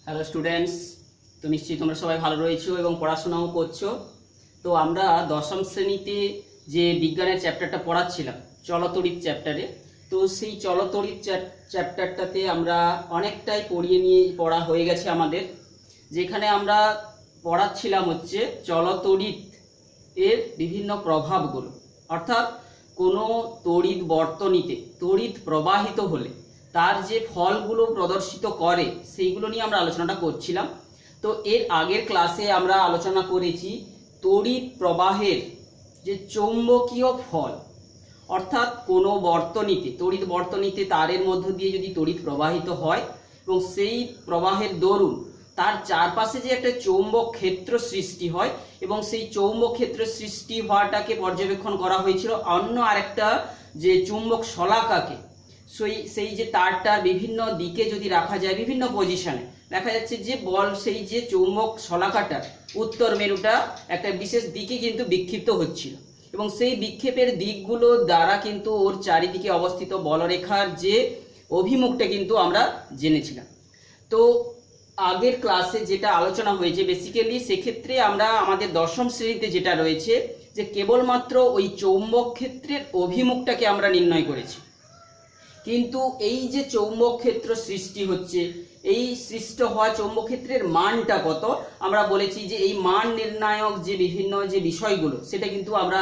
Hello students, তো নিশ্চয়ই তোমরা সবাই ভালো রয়েছো এবং পড়াশোনাও করছো। তো আমরা দশম শ্রেণীতে যে বিজ্ঞানের চ্যাপ্টারটা পড়াচ্ছিলাম চলতড়িৎ চ্যাপ্টারে, তো সেই চলতড়িৎ চ্যাপ্টারটাতে আমরা অনেকটাই পড়া হয়ে গেছে আমাদের। যেখানে আমরা পড়াচ্ছিলাম হচ্ছে চলতড়িৎ এর বিভিন্ন প্রভাবগুলো, অর্থাৎ কোনো তড়িৎ বর্তনীতে তড়িৎ প্রবাহিত হলে তার যে ফলগুলো প্রদর্শিত করে সেইগুলো নিয়ে আমরা আলোচনাটা করছিলাম। তো এর আগের ক্লাসে আমরা আলোচনা করেছি তড়িৎ প্রবাহের যে চৌম্বকীয় ফল, অর্থাৎ কোনো বর্তনীতে তড়িৎ বর্তনীতে তারের মধ্য দিয়ে যদি তড়িৎ প্রবাহিত হয় এবং সেই প্রবাহের দরুন তার চারপাশে যে একটা চৌম্বক ক্ষেত্র সৃষ্টি হয় এবং সেই চৌম্বক ক্ষেত্র সৃষ্টি হওয়াটাকে পর্যবেক্ষণ করা হয়েছিল অন্য আরেকটা যে চুম্বক শলাকাকে। সেই যে তারটার বিভিন্ন দিকে যদি রাখা যায় বিভিন্ন পজিশনে, দেখা যাচ্ছে যে বল সেই যে চৌম্বক শলাকাটার উত্তর মেরুটা একটা বিশেষ দিকে কিন্তু বিক্ষিপ্ত হচ্ছিল এবং সেই বিক্ষেপের দিকগুলো দ্বারা কিন্তু ওর চারিদিকে অবস্থিত বলরেখার যে অভিমুখটা কিন্তু আমরা জেনেছিলাম। তো আগের ক্লাসে যেটা আলোচনা হয়েছে বেসিক্যালি সেক্ষেত্রে আমরা আমাদের দশম শ্রেণীতে যেটা রয়েছে যে কেবলমাত্র ওই চৌম্বক ক্ষেত্রের অভিমুখটাকে আমরা নির্ণয় করেছি, কিন্তু এই যে চৌম্বক ক্ষেত্র সৃষ্টি হচ্ছে এই সৃষ্ট হওয়া চৌম্বক ক্ষেত্রের মানটা কত আমরা বলেছি যে এই মান নির্ণায়ক যে বিভিন্ন যে বিষয়গুলো সেটা কিন্তু আমরা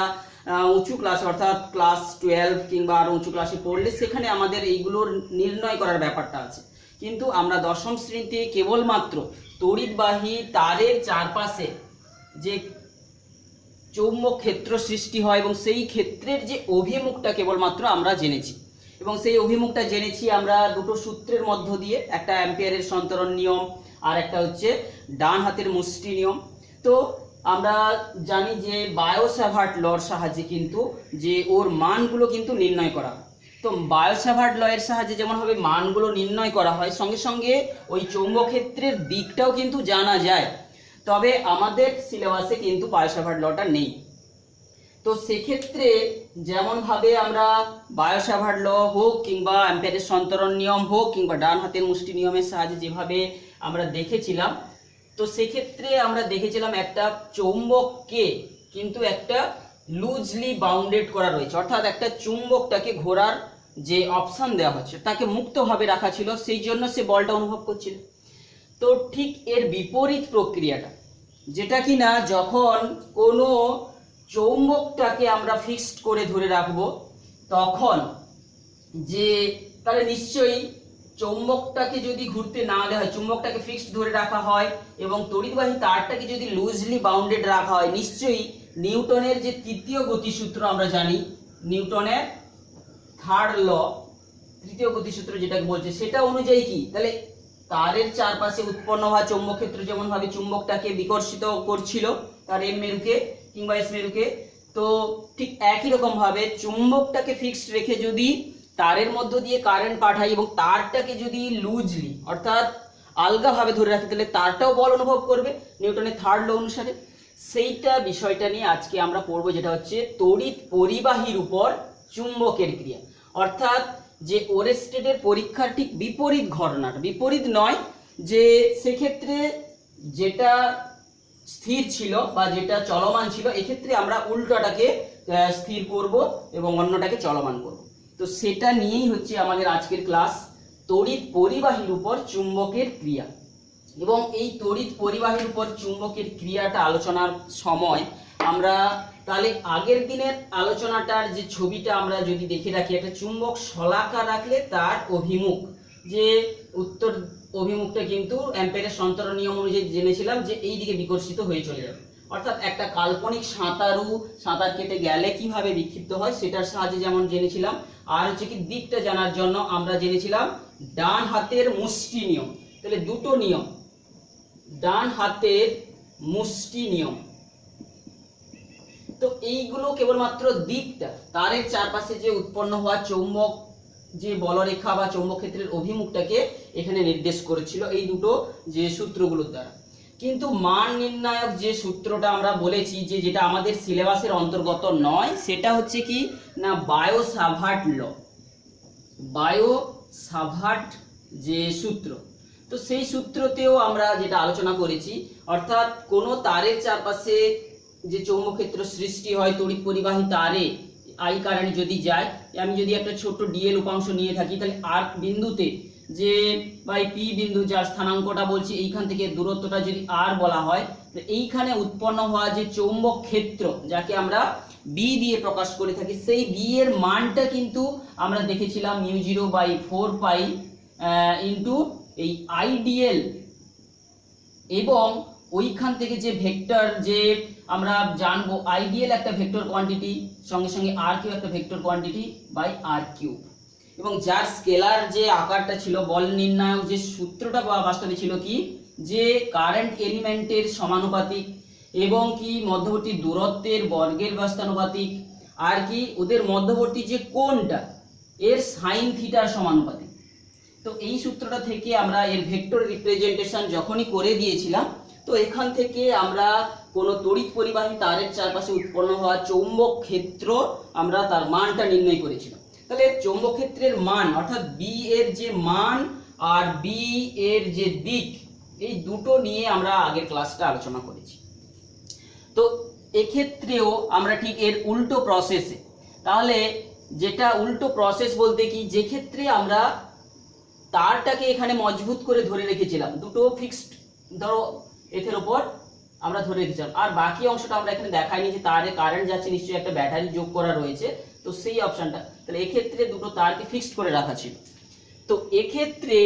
উঁচু ক্লাস অর্থাৎ ক্লাস 12 কিংবা আরো উঁচু ক্লাসে পড়লে সেখানে আমাদের এইগুলোর নির্ণয় করার ব্যাপারটা আছে। কিন্তু আমরা দশম শ্রেণীতে কেবলমাত্র তড়িৎবাহী তারের চারপাশে যে চৌম্বক ক্ষেত্র সৃষ্টি হয় এবং সেই ক্ষেত্রের যে অভিমুখটা কেবলমাত্র আমরা জেনেছি এবং সেই অভিমুখটা জেনেছি আমরা দুটো সূত্রের মধ্য দিয়ে, একটা অ্যাম্পিয়ারের সন্তরণ নিয়ম আর একটা হচ্ছে ডান হাতের মুষ্টি নিয়ম। তো আমরা জানি যে বায়ো-স্যাভার্ট লর সাহায্যে কিন্তু যে ওর মানগুলো কিন্তু নির্ণয় করা হয়। তো বায়ো-স্যাভার্ট ল এর সাহায্যে যেমনভাবে মানগুলো নির্ণয় করা হয় সঙ্গে সঙ্গে ওই চৌম্বক ক্ষেত্রের দিকটাও কিন্তু জানা যায়, তবে আমাদের সিলেবাসে কিন্তু বায়ো-স্যাভার্ট লটা নেই। তো সেক্ষেত্রে যেমনভাবে আমরা বায়ো-স্যাভার্ট ল হোক কিংবা অ্যাম্পিয়ারের সন্তরণ নিয়ম হোক কিংবা ডান হাতের মুষ্টি নিয়মের সাহায্যে যেভাবে আমরা দেখেছিলাম, তো সেক্ষেত্রে আমরা দেখেছিলাম একটা চৌম্বককে কিন্তু একটা লুজলি বাউন্ডেড করা রয়েছে, অর্থাৎ একটা চুম্বকটাকে ঘোরার যে অপশন দেওয়া হচ্ছে তাকে মুক্তভাবে রাখা ছিল, সেই জন্য সে বলটা অনুভব করছিল। তো ঠিক এর বিপরীত প্রক্রিয়াটা যেটা কিনা যখন কোনো চৌম্বকটাকে আমরা ফিক্সড করে ধরে রাখবো তখন যে তাহলে নিশ্চয়ই চৌম্বকটাকে যদি ঘুরতে না দেওয়া হয়, চুম্বকটাকে ফিক্সড ধরে রাখা হয় এবং তড়িৎবাহী তারটাকে যদি লুজলি বাউন্ডেড রাখা হয়, নিশ্চয়ই নিউটনের যে তৃতীয় গতিসূত্র আমরা জানি, নিউটনের থার্ড ল তৃতীয় গতিসূত্র যেটাকে বলছে সেটা অনুযায়ী কি তাহলে তারের চারপাশে উৎপন্ন হওয়া চৌম্বক ক্ষেত্র যেমন ভাবে চুম্বকটাকে বিকর্ষিত করছিল তার এম মেরুকে কিংবা এস মেরুকে, তো ঠিক একই রকম ভাবে চুম্বকটাকে ফিক্সড রেখে যদি তারের মধ্য দিয়ে কারেন্ট পাঠাই এবং তারটাকে যদি লুজলি অর্থাৎ আলগাভাবে ধরে রাখি তাহলে তারটাও বল অনুভব করবে নিউটনের থার্ড ল অনুসারে। সেইটা বিষয়টা নিয়ে আজকে আমরা পড়বো, যেটা হচ্ছে তড়িৎ পরিবাহীর উপর চুম্বকের ক্রিয়া, অর্থাৎ যে ওরেস্টেডের পরীক্ষার ঠিক বিপরীত ঘটনাটা, বিপরীত নয় যে সেক্ষেত্রে যেটা স্থির ছিল বা যেটা চলমান ছিল এক্ষেত্রে আমরা উল্টোটাকে স্থির করব এবং অন্যটাকে চলমান করব। তো সেটা নিয়েই হচ্ছে আমাদের আজকের ক্লাস, তড়িৎ পরিবাহীর উপর চুম্বকের ক্রিয়া। এবং এই তড়িৎ পরিবাহীর উপর চুম্বকের ক্রিয়াটা আলোচনার সময় আমরা তাহলে আগের দিনের আলোচনাটার যে ছবিটা আমরা যদি দেখে রাখি, একটা চুম্বক শলাকা রাখলে তার অভিমুখ যে উত্তর অভিমুখটা কিন্তু অ্যাম্পিয়ারের সন্তরণ নিয়ম অনুযায়ী জেনেছিলাম যে এই দিকে বিকর্ষিত হয়ে চলে যাবে, অর্থাৎ একটা কাল্পনিক সাঁতারু সাঁতার কেটে গেলে কিভাবে বিক্ষিপ্ত হয় সেটার সাহায্যে যেমন জেনেছিলাম, আর হচ্ছে কি দিকটা জানার জন্য আমরা জেনেছিলাম ডান হাতের মুষ্টি নিয়ম। তাহলে দুটো নিয়ম, ডান হাতের মুষ্টি নিয়ম, তো এইগুলো কেবলমাত্র দিকটা তারের চারপাশে যে উৎপন্ন হওয়া চৌম্বক যে বলরেখা বা চৌম্বক ক্ষেত্রের অভিমুখটাকে এখানে নির্দেশ করেছিল এই দুটো যে সূত্রগুলোর দ্বারা। কিন্তু মান নির্ণায়ক যে সূত্রটা আমরা বলেছি যে যেটা আমাদের সিলেবাসের অন্তর্গত নয় সেটা হচ্ছে কি না বায়ো-স্যাভার্ট ল, বায়ো-স্যাভার্ট যে সূত্র। তো সেই সূত্রতেও আমরা যেটা আলোচনা করেছি, অর্থাৎ কোনো তারের চারপাশে যে চৌম্বক ক্ষেত্র সৃষ্টি হয় তড়িৎ পরিবাহী তারে আই কারেন্ট যদি যায়, আমি যদি একটা ছোট্ট ডিএল উপাংশ নিয়ে থাকি, তাহলে আর বিন্দুতে যে বাই পি বিন্দু যার স্থানাঙ্কটা বলছি এইখান থেকে দূরত্বটা যদি আর বলা হয়, তো এইখানে উৎপন্ন হওয়া যে চৌম্বক ক্ষেত্র যাকে আমরা বি দিয়ে প্রকাশ করে থাকি, সেই বি এর মানটা কিন্তু আমরা দেখেছিলাম μ0/4 ইন্টু এই আইডিএল, এবং ওইখান থেকে যে ভেক্টর যে আমরা জানবো আইডিএল একটা ভেক্টর কোয়ান্টিটি, সঙ্গে সঙ্গে আর কিউ একটা ভেক্টর কোয়ান্টিটি বাই আর কিউ, এবং যার স্কেলার যে আকারটা ছিল বল নির্ণায়ক যে সূত্রটা বাস্তবে ছিল কি, যে কারেন্ট এলিমেন্টের সমানুপাতিক এবং কি মধ্যবর্তী দূরত্বের বর্গের ব্যস্তানুপাতিক, আর কি ওদের মধ্যবর্তী যে কোণটা এর সাইন থিটার সমানুপাতিক। তো এই সূত্রটা থেকে আমরা এর ভেক্টর রিপ্রেজেন্টেশন যখনই করে দিয়েছিলাম, তো এখান থেকে আমরা কোনো তড়িৎ পরিবাহী তারের চারপাশে উৎপন্ন হওয়া চৌম্বক ক্ষেত্র আমরা তার মানটা নির্ণয় করেছিলাম। তাহলে চৌম্বক ক্ষেত্রের মান অর্থাৎ বি এর যে মান আর বি এর যে দিক, এই দুটো নিয়ে আমরা আগের ক্লাসটা আলোচনা করেছি। তো এক্ষেত্রেও আমরা ঠিক এর উল্টো প্রসেসে, তাহলে যেটা উল্টো প্রসেস বলতে কি, যে ক্ষেত্রে আমরা তারটাকে এখানে মজবুত করে ধরে রেখেছিলাম, দুটো ফিক্সড ধরো এর উপর আমরা ধরে রেখেছিলাম, আর বাকি অংশটা আমরা এখানে দেখাইনি যে তারে কারেন্ট যাচ্ছে, নিশ্চয়ই একটা ব্যাটারি যোগ করা রয়েছে, তো সেই অপশনটা, তাহলে এক্ষেত্রে দুটো তারকে ফিক্সড করে রাখা ছিল। তো এক্ষেত্রে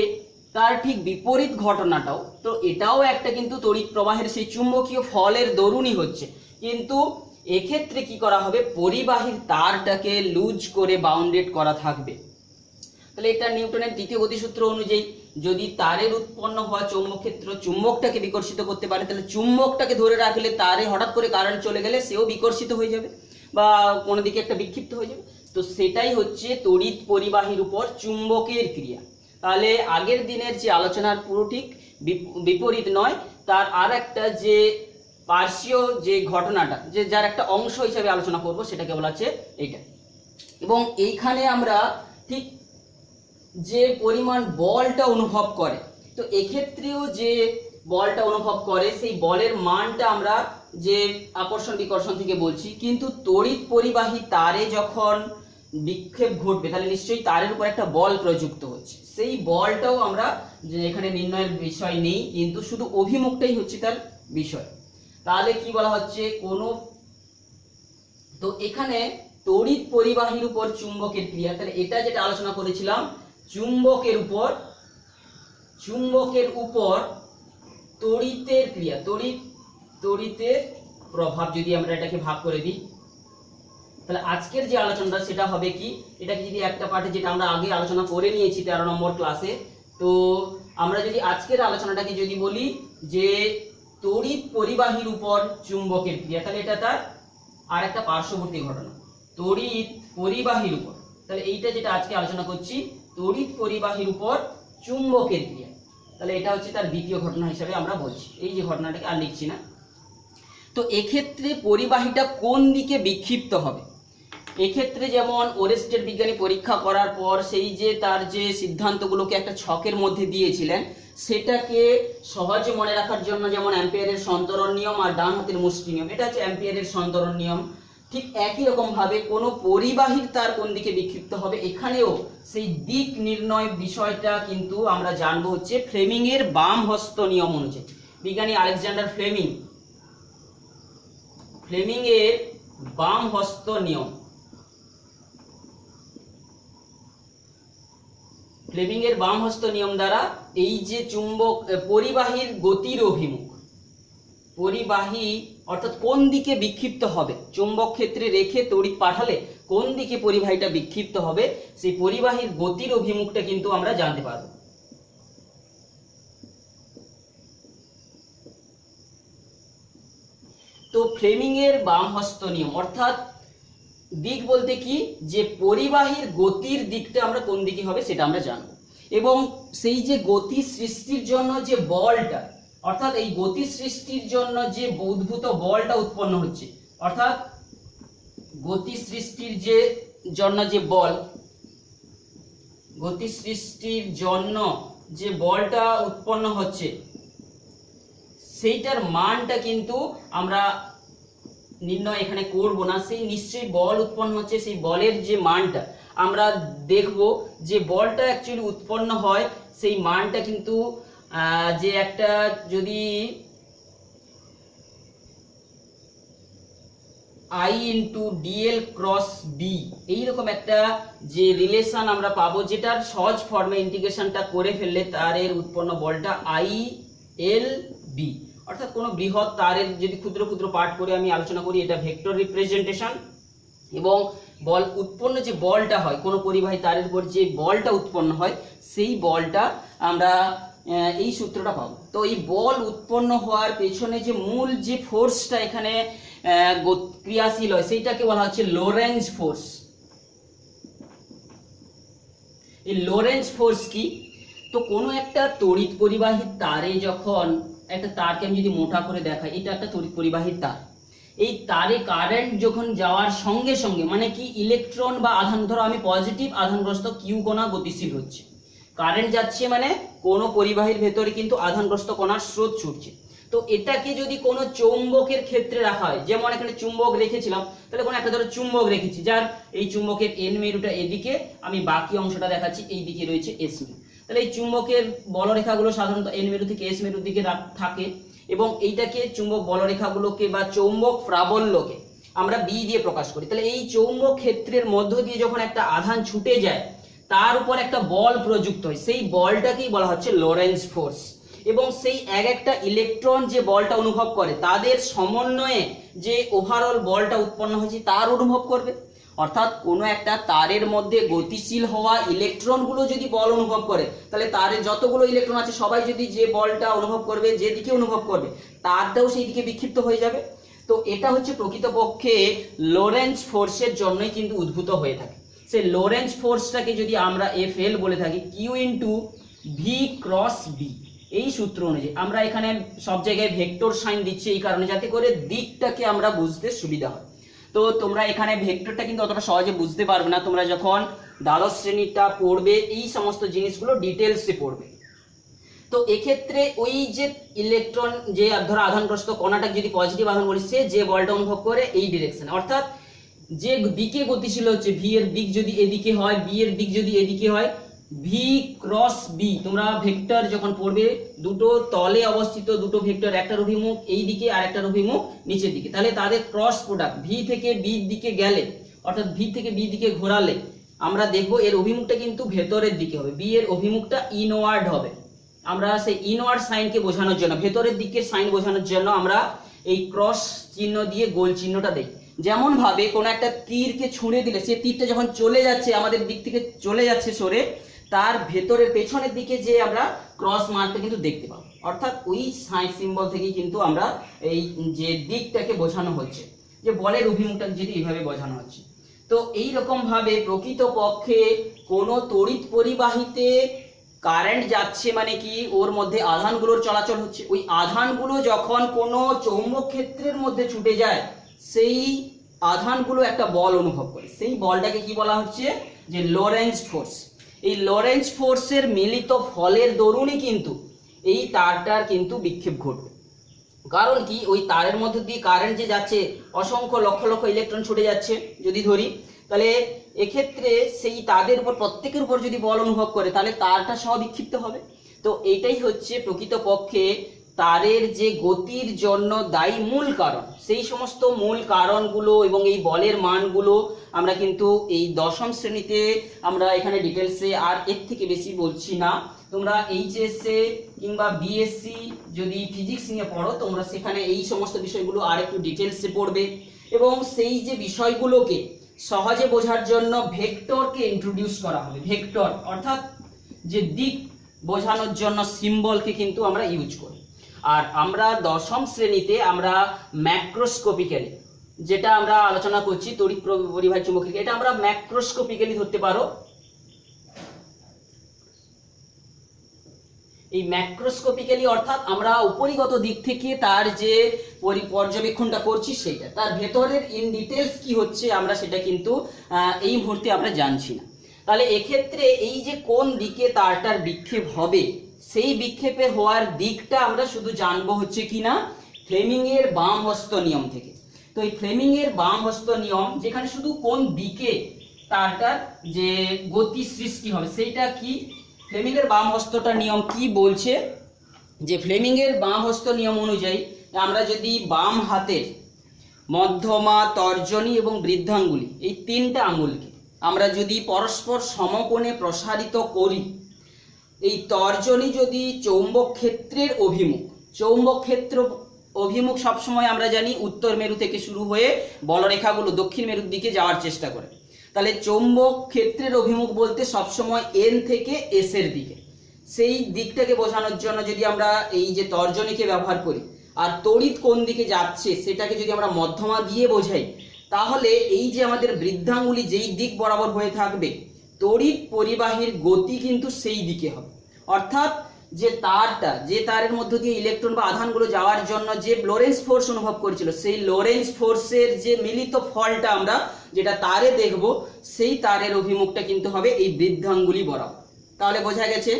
তার ঠিক বিপরীত ঘটনাটাও, তো এটাও একটা কিন্তু তড়িৎ প্রবাহের সেই চুম্বকীয় ফলের দরুনই হচ্ছে, কিন্তু এক্ষেত্রে কি করা হবে, পরিবাহীর তারটাকে লুজ করে বাউন্ডেড করা থাকবে। তাহলে এটা নিউটনের দ্বিতীয় গতিসূত্র অনুযায়ী যদি তারের উৎপন্ন হওয়া চৌম্বক ক্ষেত্র চুম্বকটাকে বিকর্ষিত করতে পারে, তাহলে চুম্বকটাকে ধরে রাখলে তারে হঠাৎ করে কারেন্ট চলে গেলে সেও বিকর্ষিত হয়ে যাবে বা কোনো দিকে একটা বিক্ষিপ্ত হয়ে যাবে। তো সেটাই হচ্ছে তড়িৎ পরিবাহীর উপর চুম্বকের ক্রিয়া। তাহলে আগের দিনের যে আলোচনার পুরো ঠিক বিপরীত নয়, তার আর একটা যে পার্শ্বীয় যে ঘটনাটা, যে যার একটা অংশ হিসেবে আলোচনা করব, সেটাকে বলা হচ্ছে এইটা। এবং এইখানে আমরা ঠিক যে পরিমাণ বলটা অনুভব করে, তো এক্ষেত্রেও যে বলটা অনুভব করে সেই বলের মানটা আমরা যে আকর্ষণ বিকর্ষণ থেকে বলছি, কিন্তু তড়িৎ পরিবাহী তারে যখন বিক্ষেপ ঘটবে তাহলে নিশ্চয়ই তারের উপর একটা বল প্রযুক্ত হচ্ছে, সেই বলটাও আমরা যে এখানে নির্ণয়ের বিষয় নেই, কিন্তু শুধু অভিমুখটাই হচ্ছে তার বিষয়। তাহলে কি বলা হচ্ছে, কোনো, তো এখানে তড়িৎ পরিবাহীর উপর চুম্বকের ক্রিয়া, তাহলে এটা যেটা আলোচনা করেছিলাম চুম্বকের উপর তড়িতের ক্রিয়া, তড়িতের প্রভাব, যদি আমরা এটাকে ভাগ করে দিই, তাহলে আজকের যে আলোচনাটা সেটা হবে কি, এটাকে যদি একটা পার্টে যেটা আমরা আগে আলোচনা করে নিয়েছি 13 নম্বর ক্লাসে, তো আমরা যদি আজকের আলোচনাটাকে যদি বলি যে তড়িৎ পরিবাহীর উপর চুম্বকের ক্রিয়া, তাহলে এটা তার আর একটা পার্শ্ববর্তী ঘটনা তড়িৎ পরিবাহীর উপর, তাহলে এইটা যেটা আজকে আলোচনা করছি তড়িৎ পরিবাহীর উপর চুম্বকের ক্রিয়া, তাহলে এটা হচ্ছে তার দ্বিতীয় ঘটনা হিসেবে আমরা বলছি, এই যে ঘটনাটাকে আর লিখছি না। তো এক্ষেত্রে পরিবাহীটা কোন দিকে বিক্ষিপ্ত হবে, এক্ষেত্রে যেমন ওরেস্টের বিজ্ঞানী পরীক্ষা করার পর সেই যে তার যে সিদ্ধান্তগুলোকে একটা ছকের মধ্যে দিয়েছিলেন, সেটাকে সহজে মনে রাখার জন্য যেমন অ্যাম্পিয়ারের সন্তরণ নিয়ম আর ডান হাতের মুষ্টি নিয়ম, এটা হচ্ছে অ্যাম্পিয়ারের সন্তরণ নিয়ম, ঠিক একই রকম ভাবে কোনো পরিবাহীর তার কোন দিকে বিক্ষিপ্ত হবে, এখানেও সেই দিক নির্ণয় বিষয়টা কিন্তু আমরা জানবো হচ্ছে ফ্লেমিং এর বাম হস্ত নিয়ম অনুযায়ী। বিজ্ঞানী আলেকজান্ডার ফ্লেমিং এর বাম হস্ত নিয়ম, ফ্লেমিং এর বাম হস্ত নিয়ম দ্বারা এই যে চুম্বক পরিবাহীর গতির অভিমুখ, পরিবাহী অর্থাৎ কোন দিকে বিক্ষিপ্ত হবে, চুম্বক ক্ষেত্রে রেখে তড়িৎ পাঠালে কোন দিকে পরিবাহীটা বিক্ষিপ্ত হবে, সেই পরিবাহীর গতির অভিমুখটা কিন্তু আমরা জানতে পারবো। তো ফ্লেমিং এর বাম হস্ত নিয়ম অর্থাৎ দিক বলতে কি, যে পরিবাহীর গতির দিকটা আমরা কোন দিকে হবে সেটা আমরা জানবো, এবং সেই যে গতি সৃষ্টির জন্য যে বলটা, অর্থাৎ এই গতি সৃষ্টির জন্য যে উদ্ভূত বলটা উৎপন্ন হচ্ছে, অর্থাৎ গতি সৃষ্টির জন্য যে বল, গতি সৃষ্টির জন্য যে বলটা উৎপন্ন হচ্ছে সেইটার মানটা কিন্তু আমরা নির্ণয় এখানে করব না, সেই নিশ্চয়ই বল উৎপন্ন হচ্ছে সেই বলের যে মানটা আমরা দেখব যে বলটা অ্যাকচুয়ালি উৎপন্ন হয় সেই মানটা কিন্তু যে একটা যদি I into DL cross B এইরকম একটা যে রিলেশন আমরা পাবো, যেটার সহজ ফর্মে ইন্টিগ্রেশনটা করে ফেললে তারের উৎপন্ন বলটা আই এল বি, অর্থাৎ কোনো বৃহৎ তারের যদি ক্ষুদ্র ক্ষুদ্র পার্ট করে আমি আলোচনা করি এটা ভেক্টর রিপ্রেজেন্টেশন, এবং বল উৎপন্ন যে বলটা হয় কোনো পরিবাহী তারের উপর যে বলটা উৎপন্ন হয় সেই বলটা আমরা এই সূত্রটা পাবো। তো এই বল উৎপন্ন হওয়ার পেছনে যে মূল যে ফোর্সটা এখানে ক্রিয়াশীল হয় সেইটাকে বলা হচ্ছে লোরেঞ্জ ফোর্স। এই লোরেঞ্জ ফোর্স কি? তো কোনো একটা তড়িৎ পরিবাহী তারে যখন একটা তারকে আমি যদি মোটা করে দেখাই, এটা একটা তড়িৎ পরিবাহী তার, এই তারে কারেন্ট যখন যাওয়ার সঙ্গে সঙ্গে মানে কি ইলেকট্রন বা আধান, ধরো আমি পজিটিভ আধানগ্রস্ত কিউ কণা গতিশীল হচ্ছে, কারেন্ট যাচ্ছে মানে কোনো পরিবাহীর ভেতরে কিন্তু আধানগ্রস্ত কণার স্রোত ছুটছে। তো এটাকে যদি কোনো চৌম্বকের ক্ষেত্রে রাখা হয়, যেমন এখানে চুম্বক রেখেছিলাম, তাহলে কোনো একটা ধরো চুম্বক রেখেছি যার এই চুম্বকের এন মেরুটা এদিকে, আমি বাকি অংশটা দেখাচ্ছি এই দিকে রয়েছে এস মেরু, তাহলে এই চুম্বকের বলরেখাগুলো সাধারণত এন মেরু থেকে এস মেরুর দিকে থাকে, এবং এইটাকে চুম্বক বলরেখাগুলোকে বা চৌম্বক প্রাবল্যকে আমরা বি দিয়ে প্রকাশ করি। তাহলে এই চৌম্বক ক্ষেত্রের মধ্য দিয়ে যখন একটা আধান ছুটে যায় তার উপর একটা বল প্রযুক্ত হয়, সেই বলটাকেই বলা হচ্ছে লোরেঞ্জ ফোর্স। এবং সেই এক একটা ইলেকট্রন যে বলটা অনুভব করে তাদের সমন্বয়ে যে ওভারঅল বলটা উৎপন্ন হয়েছে তার অনুভব করবে। অর্থাৎ কোনো একটা তারের মধ্যে গতিশীল হওয়া ইলেকট্রনগুলো যদি বল অনুভব করে, তাহলে তারে যতগুলো ইলেকট্রন আছে সবাই যদি যে বলটা অনুভব করবে, যেদিকে অনুভব করবে তারটাও সেই দিকে বিক্ষিপ্ত হয়ে যাবে। তো এটা হচ্ছে প্রকৃতপক্ষে লোরেঞ্জ ফোর্সের জন্যই কিন্তু উদ্ভূত হয়ে থাকে। সেই লোরেঞ্জ ফোর্সটাকে যদি আমরা এফ এল বলে থাকি, Q into V cross B, এই সূত্র অনুযায়ী আমরা এখানে সব জায়গায় ভেক্টর সাইন দিচ্ছি এই কারণে যাতে করে দিকটাকে আমরা বুঝতে সুবিধা হয়। তো তোমরা এখানে ভেক্টরটা কিন্তু অতটা সহজে বুঝতে পারবে না, তোমরা যখন দ্বাদশ শ্রেণীটা পড়বে এই সমস্ত জিনিসগুলো ডিটেলসে পড়বে। তো এক্ষেত্রে ওই যে ইলেকট্রন যে ধরো আধানগ্রস্ত কণাটাকে যদি পজিটিভ আধান বলি, সে যে বলটা অনুভব করে এই ডিরেকশনে, অর্থাৎ যে দিকে গতিশীল হচ্ছে, ভি এর দিক যদি এদিকে হয়, বি এর দিক যদি এদিকে হয়, ভি ক্রস বি, তোমরা ভেক্টর যখন পড়বে দুটো তলে অবস্থিত দুটো ভেক্টর, একটার অভিমুখ এই দিকে আর একটার অভিমুখ নিচের দিকে, তাহলে তাদের ক্রস প্রোডাক্ট ভি থেকে বি দিকে গেলে, অর্থাৎ ভি থেকে বি দিকে ঘোরালে আমরা দেখবো এর অভিমুখটা কিন্তু ভেতরের দিকে হবে, বি এর অভিমুখটা ইনওয়ার্ড হবে। আমরা সেই ইনওয়ার্ড সাইনকে বোঝানোর জন্য, ভেতরের দিকের সাইন বোঝানোর জন্য আমরা এই ক্রস চিহ্ন দিয়ে গোল চিহ্নটা দেই। যেমন ভাবে কোনো একটা তীরকে ছুঁড়ে দিলে সে তীরটা যখন চলে যাচ্ছে আমাদের দিক থেকে চলে যাচ্ছে সরে, তার ভেতরের পেছনের দিকে যে আমরা ক্রস মার্কটা কিন্তু দেখতে পাবো, অর্থাৎ ওই সাইন সিম্বল থেকেই কিন্তু আমরা এই যে দিকটাকে বোঝানো হচ্ছে, যে বলের অভিমুখটা যদি এইভাবে বোঝানো হচ্ছে। তো এই রকম ভাবে প্রকৃতপক্ষে কোনো তড়িৎ পরিবাহীতে কারেন্ট যাচ্ছে মানে কি ওর মধ্যে আধানগুলোর চলাচল হচ্ছে, ওই আধানগুলো যখন কোনো চৌম্বক ক্ষেত্রের মধ্যে ছুটে যায় সেই আধানগুলো একটা বল অনুভব করে, সেই বলটাকে কি বলা হচ্ছে যে লোরেঞ্জ ফোর্স। এই লোরেঞ্জ ফোর্সের মিলিত ফলের দরুনই কিন্তু এই তারটার কিন্তু বিক্ষেপ ঘটবে। কারণ কি, ওই তারের মধ্যে দিয়ে কারেন্ট যে যাচ্ছে, অসংখ্য লক্ষ লক্ষ ইলেকট্রন ছুটে যাচ্ছে যদি ধরি, তাহলে এক্ষেত্রে সেই তাদের উপর প্রত্যেকের উপর যদি বল অনুভব করে তাহলে তারটা সহ বিক্ষিপ্ত হবে। তো এইটাই হচ্ছে প্রকৃতপক্ষে তারের যে গতির জন্য দায়ী মূল কারণ। সেই সমস্ত মূল কারণগুলো এবং এই বলের মানগুলো আমরা কিন্তু এই দশম শ্রেণীতে আমরা এখানে ডিটেলসে আর এর থেকে বেশি বলছি না। তোমরা এইচএসএ কিংবা বিএসসি যদি ফিজিক্স নিয়ে পড়ো তোমরা সেখানে এই সমস্ত বিষয়গুলো আর একটু ডিটেলসে পড়বে, এবং সেই যে বিষয়গুলোকে সহজে বোঝার জন্য ভেক্টরকে ইন্ট্রোডিউস করা হবে। ভেক্টর অর্থাৎ যে দিক বোঝানোর জন্য সিম্বলকে কিন্তু আমরা ইউজ করি। আর আমরা দশম শ্রেণীতে আমরা ম্যাক্রোস্কোপিক্যালি যেটা আমরা আলোচনা করছি তড়িৎ পরিবাহী চুম্বকীয়, এটা আমরা ম্যাক্রোস্কোপিক্যালি ধরতে পারো। এই ম্যাক্রোস্কোপিক্যালি অর্থাৎ আমরা উপরিগত দিক থেকে তার যে পর্যবেক্ষণটা করছি সেটা, তার ভেতরের ইন ডিটেলস কি হচ্ছে আমরা সেটা কিন্তু এই মুহূর্তে আমরা জানছি না। তাহলে এক্ষেত্রে এই যে কোন দিকে তারটার বিক্ষেপ হবে, সেই বিক্ষেপের হওয়ার দিকটা আমরা শুধু জানবো হচ্ছে কিনা ফ্লেমিং এর বাম হস্ত নিয়ম থেকে। তো এই ফ্লেমিং এর বাম হস্ত নিয়ম যেখানে শুধু কোন দিকে তারটার যে গতি সৃষ্টি হবে সেইটা কি, ফ্লেমিং এর বাম হস্তটা নিয়ম কি বলছে যে ফ্লেমিং এর বাম হস্ত নিয়ম অনুযায়ী আমরা যদি বাম হাতের মধ্যমা, তর্জনী এবং বৃদ্ধাঙ্গুলি এই তিনটা আঙ্গুলকে আমরা যদি পরস্পর সমকোণে প্রসারিত করি, এই তর্জনী যদি চৌম্বক ক্ষেত্রের অভিমুখ, চৌম্বক ক্ষেত্র অভিমুখ সবসময় আমরা জানি উত্তর মেরু থেকে শুরু হয়ে বলরেখাগুলো দক্ষিণ মেরুর দিকে যাওয়ার চেষ্টা করে, তাহলে চৌম্বক ক্ষেত্রের অভিমুখ বলতে সবসময় এন থেকে এস এর দিকে, সেই দিকটাকে বোঝানোর জন্য যদি আমরা এই যে তর্জনীকে ব্যবহার করি, আর তড়িৎ কোন দিকে যাচ্ছে সেটাকে যদি আমরা মধ্যমা দিয়ে বোঝাই, তাহলে এই যে আমাদের বৃদ্ধাঙ্গুলি যেই দিক বরাবর হয়ে থাকবে তড়িৎ পরিবাহীর গতি কিন্তু সেই দিকে হবে। অর্থাৎ যে তারটা, যে তারের মধ্য দিয়ে ইলেকট্রন বা আধানগুলো যাওয়ার জন্য যে লোরেন্স ফোর্স অনুভব করেছিল, সেই লোরেন্স ফোর্সের যে মিলিত ফলটা আমরা যেটা তারে দেখব, সেই তারের অভিমুখটা কিন্তু হবে এই বৃদ্ধাঙ্গুলি বরাবর। তাহলে বোঝা গেছে।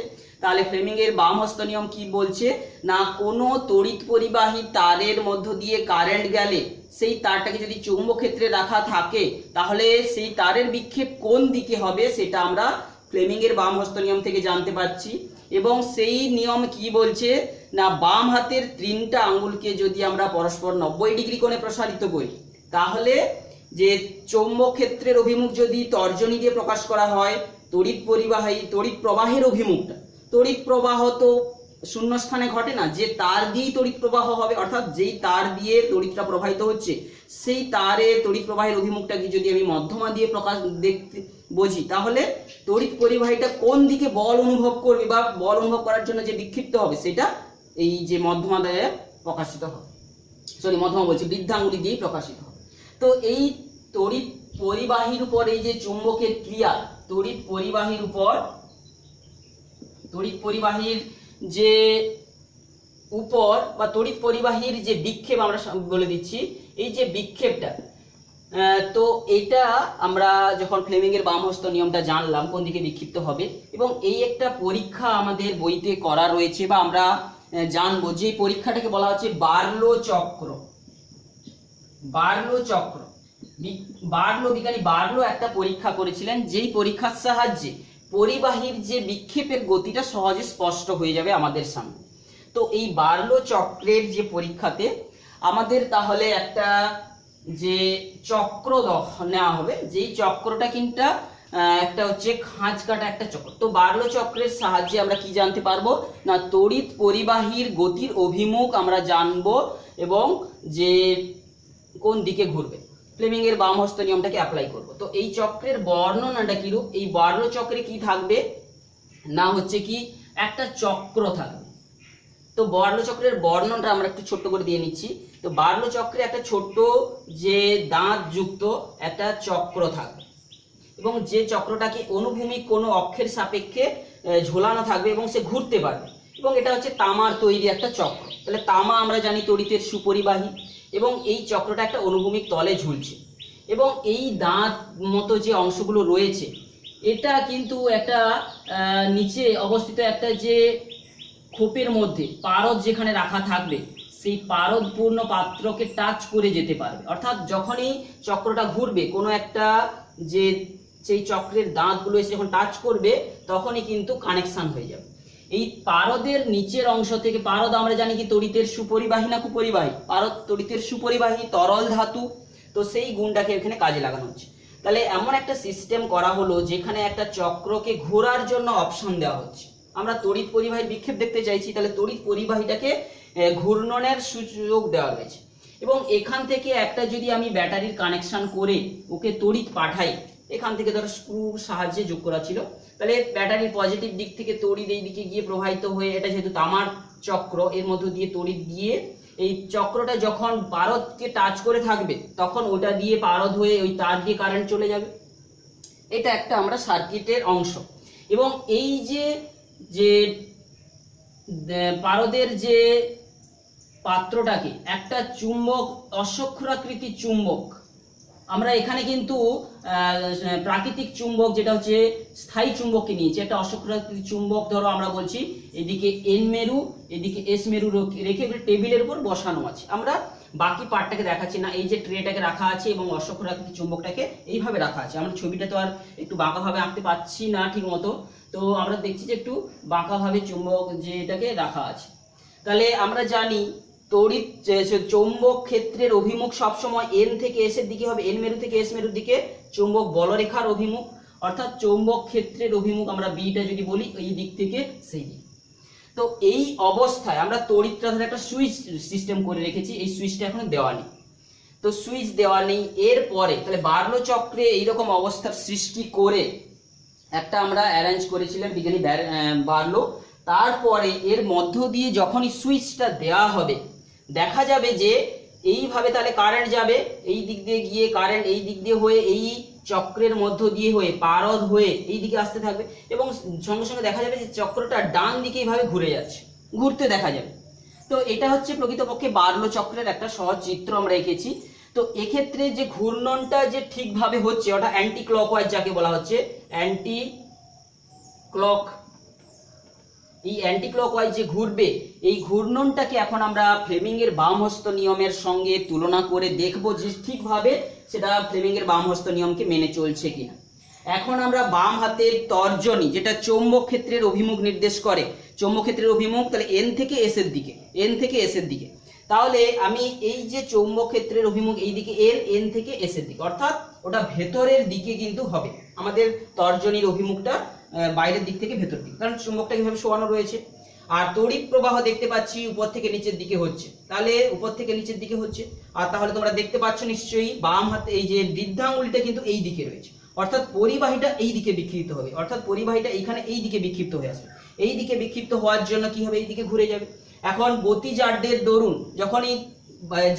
তাহলে ফ্লেমিং এর বাম হস্ত নিয়ম কি বলছে না, কোনো তড়িৎ পরিবাহী তারের মধ্য দিয়ে কারেন্ট গেলে সেই তারটাকে যদি চৌম্বক ক্ষেত্রে রাখা থাকে তাহলে সেই তারের বিক্ষেপ কোন দিকে হবে সেটা আমরা ফ্লেমিং এর বাম হস্ত নিয়ম থেকে জানতে পারছি। এবং সেই নিয়ম কি বলছে না, বাম হাতের তিনটা আঙ্গুলকে যদি আমরা পরস্পর 90 ডিগ্রি কোণে প্রসারিত করি, তাহলে যে চৌম্বক ক্ষেত্রের অভিমুখ যদি তর্জনী দিয়ে প্রকাশ করা হয়, তড়িৎ প্রবাহের অভিমুখটা, তড়িৎ প্রবাহ তো শূন্যস্থানে ঘটে না, যে তার দিয়েই তড়িৎ প্রবাহ হবে, অর্থাৎ যেই তার দিয়ে তড়িৎটা প্রবাহিত হচ্ছে সেই তারের তড়িৎ প্রবাহের অভিমুখটাকে যদি আমি মধ্যমা দিয়ে দেখতে বুঝি, তাহলে তড়িৎ পরিবাহীটা কোন দিকে বল অনুভব করবে বা বল অনুভব করার জন্য যে বিক্ষিপ্ত হবে সেটা এই যে মধ্যমা দ্বারা প্রকাশিত হবে, মধ্যমা বলছি বৃদ্ধাঙ্গুলি দিয়েই প্রকাশিত হবে। তো এই তড়িৎ পরিবাহীর উপর এই যে চুম্বকের ক্রিয়া, তড়িৎ পরিবাহীর যে উপর বা তড়িৎ পরিবাহীর যে বিক্ষেপ আমরা বলে দিচ্ছি, এই যে বিক্ষেপটা, তো এটা আমরা যখন ফ্লেমিং এর বাম হস্ত নিয়মটা জানলাম কোন দিকে বিক্ষিপ্ত হবে, এবং এই একটা পরীক্ষা আমাদের বইতে করা রয়েছে বা আমরা জানবো, যে পরীক্ষাটাকে বলা হচ্ছে বার্লো চক্র। বিজ্ঞানী বার্লো একটা পরীক্ষা করেছিলেন, যেই পরীক্ষার সাহায্যে পরিবাহীর যে বিক্ষেপের গতিটা সহজে স্পষ্ট হয়ে যাবে আমাদের সামনে। তো এই বার্লো চক্রের যে পরীক্ষাতে আমাদের তাহলে একটা যে চক্র নেওয়া হবে, যেই চক্রটা কিন্তু একটা হচ্ছে খাঁজ কাটা একটা চক্র। তো বার্লো চক্রের সাহায্যে আমরা কি জানতে পারবো না, তড়িৎ পরিবাহীর গতির অভিমুখ আমরা জানবো এবং যে কোন দিকে ঘুরবে, ফ্লেমিং এর বাম হস্ত নিয়মটাকে অ্যাপ্লাই করব। তো এই চক্রের বর্ণনাটা কিরূপ, এই বার্লো চক্রে কি থাকবে না হচ্ছে কি একটা চক্র থাকবে। তো বার্লো চক্রের বর্ণনটা আমরা একটু ছোট্ট করে দিয়ে নিচ্ছি। তো বার্লো চক্রে একটা ছোট্ট যে দাঁত যুক্ত একটা চক্র থাকবে এবং যে চক্রটাকে অনুভূমিক কোনো অক্ষের সাপেক্ষে ঝোলানো থাকবে এবং সে ঘুরতে পারবে, এবং এটা হচ্ছে তামার তৈরি একটা চক্র। তাহলে তামা আমরা জানি তড়িতের সুপরিবাহী, এবং এই চক্রটা একটা অনুভূমিক তলে ঝুলছে, এবং এই দাঁত মতো যে অংশগুলো রয়েছে এটা কিন্তু একটা নিচে অবস্থিত একটা যে খোপের মধ্যে পারদ যেখানে রাখা থাকবে, সেই পারদপূর্ণ পাত্রকে টাচ করে যেতে পারবে। অর্থাৎ যখনই চক্রটা ঘুরবে কোনো একটা যে সেই চক্রের দাঁতগুলো এসে যখন টাচ করবে তখনই কিন্তু কানেকশন হয়ে যাবে। এই পারদের নিচের অংশ থেকে, পারদ আমরা জানি কি তড়িতের সুপরিবাহী না কুপরিবাহী, পারদ তড়িতের সুপরিবাহী তরল ধাতু, তো সেই গুণটাকে এখানে কাজে লাগানো হচ্ছে। তাহলে এমন একটা সিস্টেম করা হলো যেখানে একটা চক্রকে ঘোরার জন্য অপশন দেওয়া হচ্ছে। আমরা তড়িৎ পরিবাহীর বিক্ষেপ দেখতে চাইছি, তাহলে তড়িৎ পরিবাহীটাকে ঘূর্ণনের সুযোগ দেওয়া হয়েছে, এবং এখান থেকে একটা যদি আমি ব্যাটারির কানেকশন করে ওকে তড়িৎ পাঠাই, এখান থেকে ধরো স্ক্রুর সাহায্যে যোগ করা ছিল, তাহলে ব্যাটারির পজিটিভ দিক থেকে তড়িৎ এই দিকে গিয়ে প্রবাহিত হয়ে, এটা যেহেতু তামার চক্র এর মধ্য দিয়ে তড়িৎ গিয়ে এই চক্রটা যখন পারদকে টাচ করে থাকবে তখন ওটা দিয়ে পারদ হয়ে ওই তার দিয়ে কারেন্ট চলে যাবে। এটা একটা আমরা সার্কিটের অংশ। এবং এই যে পারদের যে পাত্রটাকে একটা চুম্বক, অশ্বক্ষরাকৃতি চুম্বক আমরা এখানে কিন্তু প্রাকৃতিক চুম্বক যেটা হচ্ছে স্থায়ী চুম্বককে নিয়েছি। একটা অশ্বক্ষুরাকৃতিক চুম্বক ধরো আমরা বলছি এদিকে এন মেরু এদিকে এস মেরু রেখে টেবিলের উপর বসানো আছে। আমরা বাকি পার্টটাকে দেখাচ্ছি না, এই যে ট্রেটাকে রাখা আছে এবং অশ্বক্ষুরাকৃতিক চুম্বকটাকে এইভাবে রাখা আছে। আমরা ছবিটা তো আর একটু বাঁকাভাবে আঁকতে পাচ্ছি না ঠিক মতো, তো আমরা দেখছি যে একটু বাঁকাভাবে চুম্বক যে এটাকে রাখা আছে। তাহলে আমরা জানি তড়িৎ চৌম্বক ক্ষেত্রের অভিমুখ সবসময় এন থেকে এস এর দিকে হবে, এন মেরু থেকে এস মেরুর দিকে চৌম্বক বলরেখার অভিমুখ, অর্থাৎ চৌম্বক ক্ষেত্রের অভিমুখ আমরা বিটা যদি বলি এই দিক থেকে সেই দিক। তো এই অবস্থায় আমরা তড়িৎটা ধরে একটা সুইচ সিস্টেম করে রেখেছি, এই সুইচটা এখন দেওয়া নেই। তো সুইচ দেওয়া নেই, এরপরে তাহলে বার্লো চক্রে এইরকম অবস্থার সৃষ্টি করে একটা আমরা অ্যারেঞ্জ করেছিলাম বিজ্ঞানী বার্লো। তারপরে এর মধ্য দিয়ে যখনই সুইচটা দেওয়া হবে দেখা যাবে যে এইভাবে তাহলে কারেন্ট যাবে, এই দিক দিয়ে গিয়ে কারেন্ট এই দিক দিয়ে হয়ে এই চক্রের মধ্য দিয়ে হয়ে পারদ হয়ে এই দিকে আসতে থাকবে এবং সঙ্গে সঙ্গে দেখা যাবে যে চক্রটা ডান দিকে এইভাবে ঘুরে যাচ্ছে, ঘুরতে দেখা যাবে। তো এটা হচ্ছে প্রকৃতপক্ষে বার্লো চক্রের একটা সহজ চিত্র আমরা এঁকেছি। তো এক্ষেত্রে যে ঘূর্ণনটা যে ঠিকভাবে হচ্ছে ওটা অ্যান্টি ক্লকওয়াইজ যাকে বলা হচ্ছে অ্যান্টি ক্লক, এই অ্যান্টি ক্লকওয়াইজ যে ঘুরবে এই ঘূর্ণনটাকে এখন আমরা ফ্লেমিংয়ের বামহস্ত নিয়মের সঙ্গে তুলনা করে দেখব যে ঠিকভাবে সেটা ফ্লেমিংয়ের বামহস্ত নিয়মকে মেনে চলছে কিনা। এখন আমরা বাম হাতের তর্জনী যেটা চৌম্বক ক্ষেত্রের অভিমুখ নির্দেশ করে, চৌম্বক ক্ষেত্রের অভিমুখ তাহলে এন থেকে এস এর দিকে, এন থেকে এস এর দিকে। তাহলে আমি এই যে চৌম্বক ক্ষেত্রের অভিমুখ এই দিকে এল, এন থেকে এস এর দিকে, অর্থাৎ ওটা ভেতরের দিকে কিন্তু হবে আমাদের তর্জনীর অভিমুখটা, বাইরের দিক থেকে ভেতর দিকে, কারণ চুম্বকটা কিভাবে শোয়ানো রয়েছে। আর তড়িৎ প্রবাহ দেখতে পাচ্ছি উপর থেকে নিচের দিকে হচ্ছে, তাহলে উপর থেকে নিচের দিকে হচ্ছে। আর তাহলে তোমরা দেখতে পাচ্ছ নিশ্চয়ই বাম হাতে এই যে বৃদ্ধাঙ্গুলটা কিন্তু এই দিকে রয়েছে, অর্থাৎ পরিবাহীটা এই দিকে বিক্ষিপ্ত হবে, অর্থাৎ পরিবাহীটা এইখানে এই দিকে বিক্ষিপ্ত হয়ে আসবে। এই দিকে বিক্ষিপ্ত হওয়ার জন্য কি হবে, এই দিকে ঘুরে যাবে। এখন গতিজাড্যের দরুন যখনই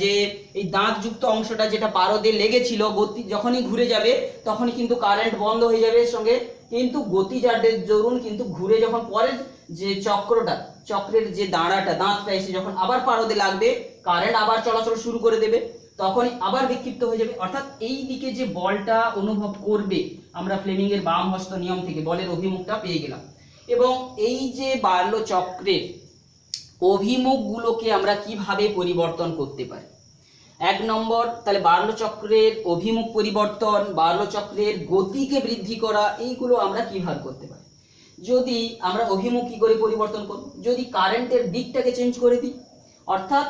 যে এই দাঁতযুক্ত অংশটা যেটা পারদে লেগেছিল গতি যখনই ঘুরে যাবে তখনই কিন্তু কারেন্ট বন্ধ হয়ে যাবে সঙ্গে, কিন্তু গতিজাড্যের দরুন কিন্তু ঘুরে যখন পরের যে চক্রটা, চক্রের যে দাঁতটা এসে যখন আবার পারদে লাগবে কারেন্ট আবার চলাচল শুরু করে দেবে, তখনই আবার বিক্ষিপ্ত হয়ে যাবে। অর্থাৎ এই দিকে যে বলটা অনুভব করবে আমরা ফ্লেমিংয়ের বাম হস্ত নিয়ম থেকে বলের অভিমুখটা পেয়ে গেলাম। এবং এই যে বার্লো চক্রের অভিমুখগুলোকে আমরা কিভাবে পরিবর্তন করতে পারি। এক নম্বর, তাহলে বার্লো চক্রের অভিমুখ পরিবর্তন, বার্লো চক্রের গতিকে বৃদ্ধি করা, এইগুলো আমরা কিভাবে করতে পারি। যদি আমরা অভিমুখ কি করে পরিবর্তন করব, যদি কারেন্টের দিকটাকে চেঞ্জ করে দিই, অর্থাৎ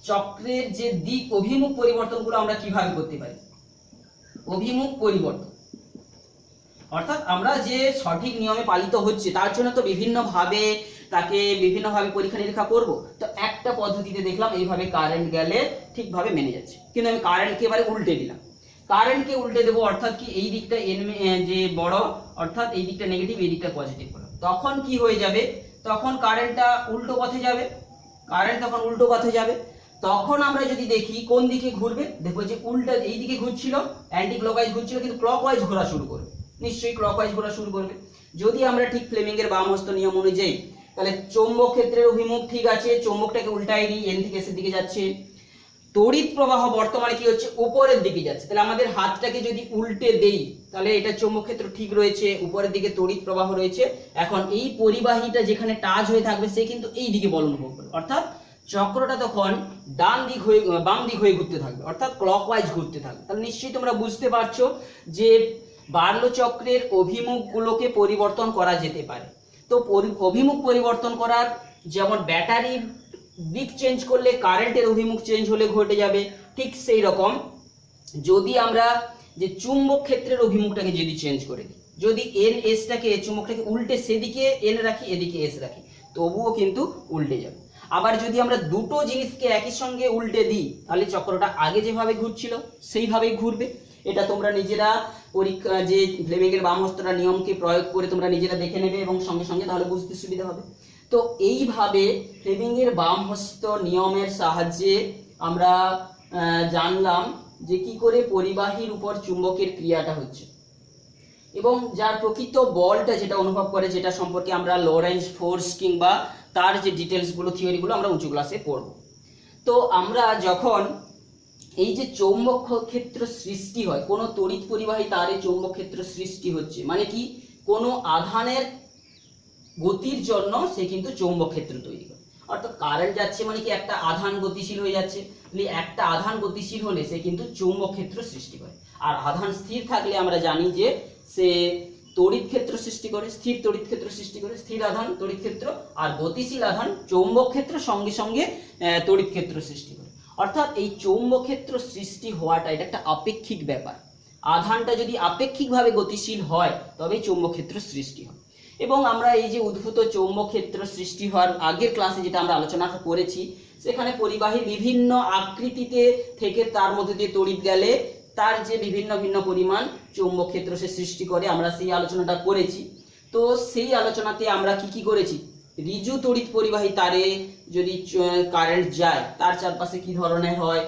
চক্রের যে দিক অভিমুখ পরিবর্তনগুলো আমরা কিভাবে করতে পারি। অভিমুখ পরিবর্তন অর্থাৎ আমরা যে সঠিক নিয়মে পালিত হচ্ছে তার জন্য তো বিভিন্নভাবে তাকে বিভিন্নভাবে পরীক্ষা নিরীক্ষা করব। তো একটা পদ্ধতিতে দেখলাম এইভাবে কারেন্ট গেলে ঠিকভাবে মেনে যাচ্ছে, কিন্তু আমি কারেন্টকে এবারে উল্টে দিলাম। কারেন্টকে উল্টে দেবো অর্থাৎ কি এই দিকটা যে বড় অর্থাৎ এই দিকটা নেগেটিভ এই দিকটা পজিটিভ হলো, তখন কি হয়ে যাবে, তখন কারেন্টটা উল্টো পথে যাবে, কারেন্ট তখন উল্টো পথে যাবে। তখন আমরা যদি দেখি কোন দিকে ঘুরবে, দেখবো যে উল্টা এই দিকে ঘুরছিল, অ্যান্টি ক্লকওয়াইজ ঘুরছিল, কিন্তু ক্লকওয়াইজ ঘোরা শুরু করবে, নিশ্চয়ই ক্লকওয়াইজ ঘোরা শুরু করবে। যদি আমরা ঠিক ফ্লেমিংয়ের বামহস্ত নিয়ম অনুযায়ী তাহলে চৌম্বক ক্ষেত্রের অভিমুখ ঠিক আছে, চৌম্বকটাকে উল্টাই দিই, এন থেকে এসের দিকে যাচ্ছে, তড়িৎ প্রবাহ বর্তমানে কি হচ্ছে উপরের দিকে যাচ্ছে। তাহলে আমাদের হাতটাকে যদি উল্টে দেই তাহলে এটা চৌম্বক ক্ষেত্র ঠিক রয়েছে, উপরের দিকে তড়িৎ প্রবাহ রয়েছে। এখন এই পরিবাহীটা যেখানে টাচ হয়ে থাকবে সে কিন্তু এই দিকে বল অনুভব করবে, অর্থাৎ চক্রটা তখন ডান দিক হয়ে বাম দিক হয়ে ঘুরতে থাকবে, অর্থাৎ ক্লকওয়াইজ ঘুরতে থাকবে। তাহলে নিশ্চয়ই তোমরা বুঝতে পারছো যে বার্লো চক্রের অভিমুখগুলোকে পরিবর্তন করা যেতে পারে। তো অভিমুখ পরিবর্তন করার যেমন ব্যাটারির দিক চেঞ্জ করলে কারেন্টের অভিমুখ চেঞ্জ হলে ঘটে যাবে, ঠিক সেই রকম যদি আমরা যে চুম্বক ক্ষেত্রের অভিমুখটাকে যদি চেঞ্জ করে দিই, যদি এন এসটাকে চুম্বকটাকে উল্টে সেদিকে এন রাখি এদিকে এস রাখি তবুও কিন্তু উল্টে যাবে। আবার যদি আমরা দুটো জিনিসকে একই সঙ্গে উল্টে দিই তাহলে চক্রটা আগে যেভাবে ঘুরছিল সেইভাবেই ঘুরবে। এটা তোমরা নিজেরা পরীক্ষা যে ফ্লেমিংয়ের বামহস্তটা নিয়মকে প্রয়োগ করে তোমরা নিজেরা দেখে নেবে এবং সঙ্গে সঙ্গে তাহলে বুঝতে সুবিধা হবে। তো এইভাবে ফ্লেমিংয়ের বামহস্ত নিয়মের সাহায্যে আমরা জানলাম যে কি করে পরিবাহীর উপর চুম্বকের ক্রিয়াটা হচ্ছে এবং যার প্রকৃত বলটা যেটা অনুভব করে, যেটা সম্পর্কে আমরা লরেঞ্জ ফোর্স কিংবা তার যে ডিটেলসগুলো থিওরিগুলো আমরা উঁচু ক্লাসে পড়ব। তো আমরা যখন এই যে চৌম্বক ক্ষেত্র সৃষ্টি হয়, কোনো তড়িৎ পরিবাহী তারে চৌম্বক ক্ষেত্র সৃষ্টি হচ্ছে, মানে কি কোনো আধানের গতির জন্য সে কিন্তু চৌম্বক ক্ষেত্র তৈরি করে। অর্থাৎ কারেন্ট যাচ্ছে মানে কি একটা আধান গতিশীল হয়ে যাচ্ছে, একটা আধান গতিশীল হলে সে কিন্তু চৌম্বক ক্ষেত্র সৃষ্টি করে। আর আধান স্থির থাকলে আমরা জানি যে সে তড়িৎ ক্ষেত্র সৃষ্টি করে, স্থির তড়িৎ ক্ষেত্র সৃষ্টি করে, স্থির আধান তড়িৎ ক্ষেত্র, আর গতিশীল আধান চৌম্বক ক্ষেত্র সঙ্গে সঙ্গে তড়িৎ ক্ষেত্র সৃষ্টি করে। অর্থাৎ এই চৌম্বক ক্ষেত্র সৃষ্টি হওয়াটা এটা একটা আপেক্ষিক ব্যাপার। আধানটা যদি আপেক্ষিকভাবে গতিশীল হয় তবেই চৌম্বক ক্ষেত্র সৃষ্টি হয়। এবং আমরা এই যে উদ্ভূত চৌম্বক ক্ষেত্র সৃষ্টি হওয়ার আগের ক্লাসে যেটা আমরা আলোচনা করেছি, সেখানে পরিবাহী বিভিন্ন আকৃতিতে থেকে তার মধ্যে দিয়ে তড়িৎ গেলে তার যে বিভিন্ন ভিন্ন পরিমাণ চৌম্বক ক্ষেত্র সে সৃষ্টি করে, আমরা সেই আলোচনাটা করেছি। তো সেই আলোচনাতে আমরা কি করেছি, ঋজু তড়িৎ পরিবাহী তারে যদি কারেন্ট যায় তার চারপাশে কি ধরনের হয়,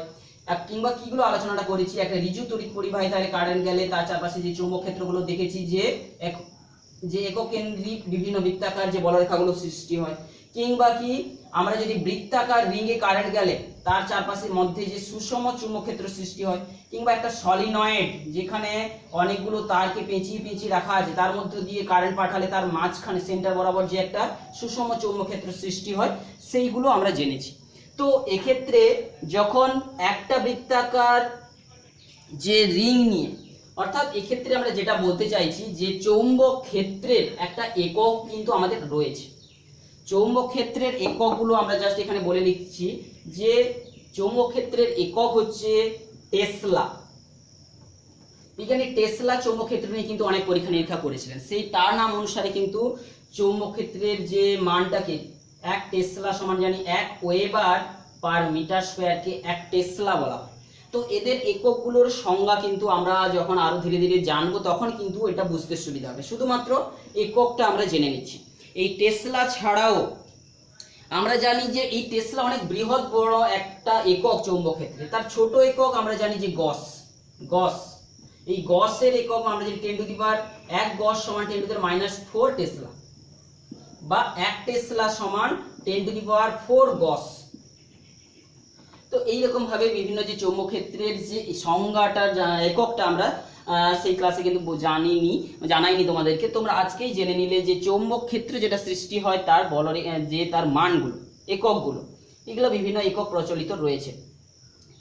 কিংবা কিগুলো আলোচনাটা করেছি। একটা ঋজু তড়িৎ পরিবাহী তারে কারেন্ট গেলে তার চারপাশে যে চৌম্বক ক্ষেত্রগুলো দেখেছি, যে একক কেন্দ্রিক বিভিন্ন বৃত্তাকার যে বলরেখাগুলো সৃষ্টি হয়, কিংবা কি আমরা যদি বৃত্তাকার রিংয়ে কারেন্ট গেলে তার চারপাশের মধ্যে যে সুষম চুম্বক ক্ষেত্র সৃষ্টি হয়, কিংবা একটা সলিনয়েড যেখানে অনেকগুলো তারকে পেঁচিয়ে রাখা আছে, তার মধ্যে দিয়ে কারেন্ট পাঠালে তার মাঝখানে সেন্টার বরাবর যে একটা সুষম চৌম্বক ক্ষেত্র সৃষ্টি হয়, সেইগুলো আমরা জেনেছি। তো এক্ষেত্রে যখন একটা বৃত্তাকার যে রিং নিয়ে, অর্থাৎ এক্ষেত্রে আমরা যেটা বলতে চাইছি যে চৌম্বক ক্ষেত্রের একটা একক কিন্তু আমাদের রয়েছে। চৌম্বক ক্ষেত্রের এককগুলো আমরা জাস্ট এখানে বলে লিখছি যে চৌম্বক ক্ষেত্রের একক হচ্ছে টেসলা। বিজ্ঞানী টেসলা চৌম্বক ক্ষেত্র নিয়ে কিন্তু অনেক পরীক্ষা নিরীক্ষা করেছিলেন, সেই তার নাম অনুসারে কিন্তু চৌম্বক ক্ষেত্রের যে মানটাকে 1 টেসলা সমান জানি 1 ওয়েবার পার মিটার স্কয়ারকে 1 টেসলা বলা হয়। তো এদের এককগুলোর সংজ্ঞা কিন্তু আমরা যখন আরো ধীরে ধীরে জানবো তখন কিন্তু এটা বুঝতে সুবিধা হবে। শুধুমাত্র এককটা আমরা জেনে নিচ্ছি। এই টেসলা ছাড়াও আমরা জানি যে এই টেসলা অনেক বৃহৎ বড় একটা একক চৌম্বক ক্ষেত্রে। তার ছোট একক আমরা জানি যে গস। এই গসের একক আমরা জানি 10 টু দি পাওয়ার 1 গস সমান 10 টু দি পাওয়ার -4 টেসলা, বা 1 টেসলা সমান 10 টু দি পাওয়ার 4 গস। তো এইরকম ভাবে বিভিন্ন যে চৌম্বক ক্ষেত্রের যে সংজ্ঞাটার এককটা আমরা সেই ক্লাসে কিন্তু জানাইনি তোমাদেরকে। তোমরা আজকেই জেনে নিলে যে চৌম্বক ক্ষেত্র যেটা সৃষ্টি হয় তার যে তার মানগুলো, এককগুলো, এগুলো বিভিন্ন একক প্রচলিত রয়েছে।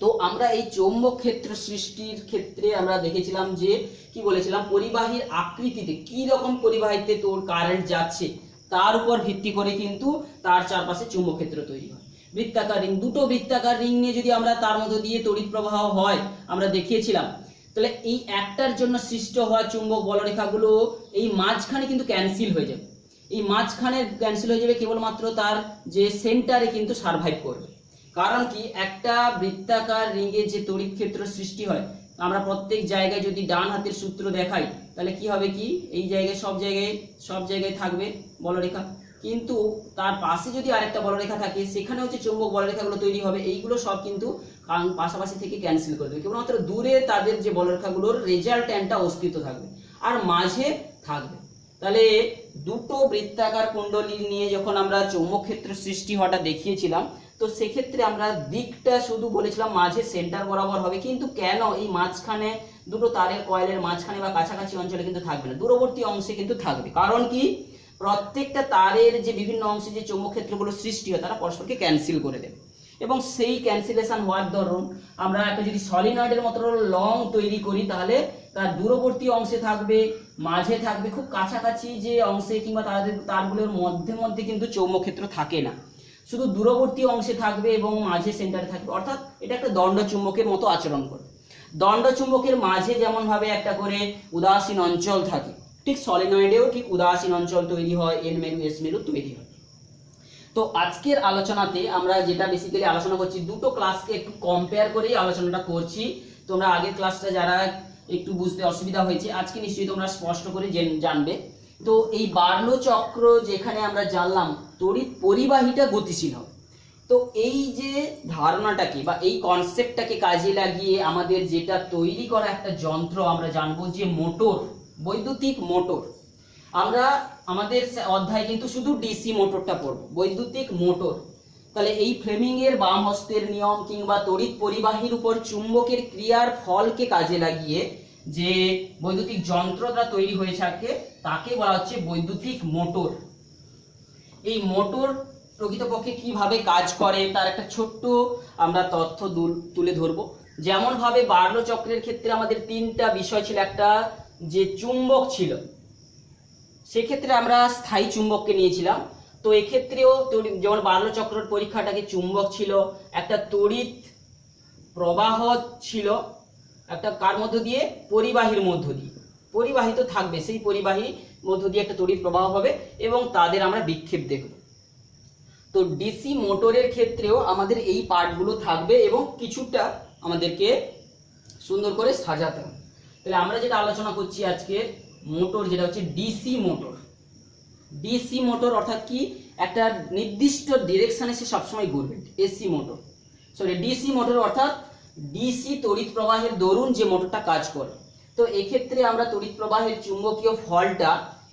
তো আমরা এই চৌম্বক ক্ষেত্র সৃষ্টির ক্ষেত্রে আমরা দেখেছিলাম যে কি বলেছিলাম, পরিবাহীর আকৃতিতে কি রকম পরিবাহীতে তোর কারেন্ট যাচ্ছে তার উপর ভিত্তি করে কিন্তু তার চারপাশে চৌম্বক ক্ষেত্র তৈরি হয়। বৃত্তাকার রিং, দুটো বৃত্তাকার রিং নিয়ে যদি আমরা তার মধ্যে দিয়ে তড়িৎ প্রবাহ হয় আমরা দেখিয়েছিলাম, তাহলে এই একটার জন্য সৃষ্ট হওয়া চুম্বক বলরেখাগুলো এই মাঝখানে কিন্তু ক্যান্সেল হয়ে যাবে। এই মাঝখানে ক্যান্সেল হয়ে যাবে, কেবলমাত্র তার যে সেন্টারে কিন্তু সারভাইভ করবে। কারণ কি, একটা বৃত্তাকার রিংয়ে যে তড়িৎ ক্ষেত্র সৃষ্টি হয়, আমরা প্রত্যেক জায়গায় যদি ডান হাতের সূত্র দেখাই তাহলে কি হবে, কি এই জায়গায় সব জায়গায় থাকবে বলরেখা, কিন্তু তার পাশে যদি আরেকটা বলরেখা থাকে সেখানে হচ্ছে চৌম্বক বলরেখাগুলো তৈরি হবে। এইগুলো সব কিন্তু পাশাপাশি থেকে ক্যান্সেল করে দেবে, কেবলমাত্র দূরে তাদের যে বলরেখাগুলোর রেজাল্ট্যান্টটা অস্তিত্ব থাকবে আর মাঝে থাকবে। তাহলে দুটো বৃত্তাকার কুণ্ডলী নিয়ে যখন আমরা চৌম্বক ক্ষেত্র সৃষ্টি হওয়াটা দেখিয়েছিলাম, তো সেক্ষেত্রে আমরা দিকটা শুধু বলেছিলাম মাঝে সেন্টার বরাবর হবে, কিন্তু কেন এই মাঝখানে দুটো তারের কয়েলের মাঝখানে বা কাছাকাছি অঞ্চলে কিন্তু থাকবে না, দূরবর্তী অংশে কিন্তু থাকবে। কারণ কি, প্রত্যেকটা তারের যে বিভিন্ন অংশে যে চৌম্বক ক্ষেত্রগুলো সৃষ্টি হয় তারা পরস্পরকে ক্যান্সেল করে দেবে, এবং সেই ক্যান্সেলেশন হওয়ার দরুন আমরা একটা যদি সলিনয়েডের মতো লং তৈরি করি তাহলে তার দূরবর্তী অংশে থাকবে, মাঝে থাকবে, খুব কাছাকাছি যে অংশে কিংবা তারগুলোর মধ্যে কিন্তু চৌম্বক ক্ষেত্র থাকে না, শুধু দূরবর্তী অংশে থাকবে এবং মাঝে সেন্টারে থাকবে। অর্থাৎ এটা একটা দণ্ড চুম্বকের মতো আচরণ করবে। দণ্ড চুম্বকের মাঝে যেমন ভাবে একটা করে উদাসীন অঞ্চল থাকে, ঠিক সলিনয়েডেও ঠিক উদাসীন অঞ্চল তৈরি হয়, এন মেরু এস মেরু তৈরি হয়। তো আজকের আলোচনাতে আমরা যেটা বেসিক্যালি আলোচনা করছি, দুটো ক্লাসকে একটু কম্পেয়ার করেই আলোচনাটা করছি। তোমরা আগের ক্লাসটা যারা একটু বুঝতে অসুবিধা হয়েছে, আজকে নিশ্চয়ই তোমরা স্পষ্ট করে জানবে। তো এই বার্লো চক্র যেখানে আমরা জানলাম তড়িৎ পরিবাহীটা গতিশীল হবে, তো এই যে ধারণাটাকে বা এই কনসেপ্টটাকে কাজে লাগিয়ে আমাদের যেটা তৈরি করা একটা যন্ত্র আমরা জানবো যে মোটর, বৈদ্যুতিক মোটর। আমরা আমাদের অধ্যায় কিন্তু শুধু ডিসি মোটরটা পড়বো, বৈদ্যুতিক মোটর। তাহলে এই ফ্লেমিং এর বাম হস্তের নিয়ম কিংবা তড়িৎ পরিবাহীর উপর চুম্বকের ক্রিয়ার ফলকে কাজে লাগিয়ে যে বৈদ্যুতিক যন্ত্রটা তৈরি হয়ে থাকে তাকে বলা হচ্ছে বৈদ্যুতিক মোটর। এই মোটর প্রকৃতপক্ষে কিভাবে কাজ করে তার একটা ছোট্ট আমরা তথ্য তুলে ধরবো। যেমন ভাবে বার্লো চক্রের ক্ষেত্রে আমাদের তিনটা বিষয় ছিল, একটা যে চুম্বক ছিল সেক্ষেত্রে আমরা স্থায়ী চুম্বককে নিয়েছিলাম। তো এক্ষেত্রেও যেমন বার্লো চক্রের পরীক্ষাটাকে চুম্বক ছিল, একটা তড়িৎ প্রবাহ ছিল, একটা কার মধ্য দিয়ে, পরিবাহীর মধ্য দিয়ে, পরিবাহী তো থাকবে, সেই পরিবাহী মধ্য দিয়ে একটা তড়িৎ প্রবাহ হবে এবং তাদের আমরা বিক্ষেপ দেখব। তো ডিসি মোটরের ক্ষেত্রেও আমাদের এই পার্টগুলো থাকবে এবং কিছুটা আমাদেরকে সুন্দর করে সাজাতে হবে। তাহলে আমরা যেটা আলোচনা করছি আজকে মোটর, যেটা হচ্ছে ডিসি মোটর। ডিসি মোটর অর্থাৎ কি, একটা নির্দিষ্ট ডিরেকশনে সে সবসময় ঘুরবে। AC motor, sorry DC motor অর্থাৎ ডিসি তড়িৎ প্রবাহের দরুন যে মোটরটা কাজ করে। তো এক্ষেত্রে আমরা তড়িৎ প্রবাহের চুম্বকীয় ফলটা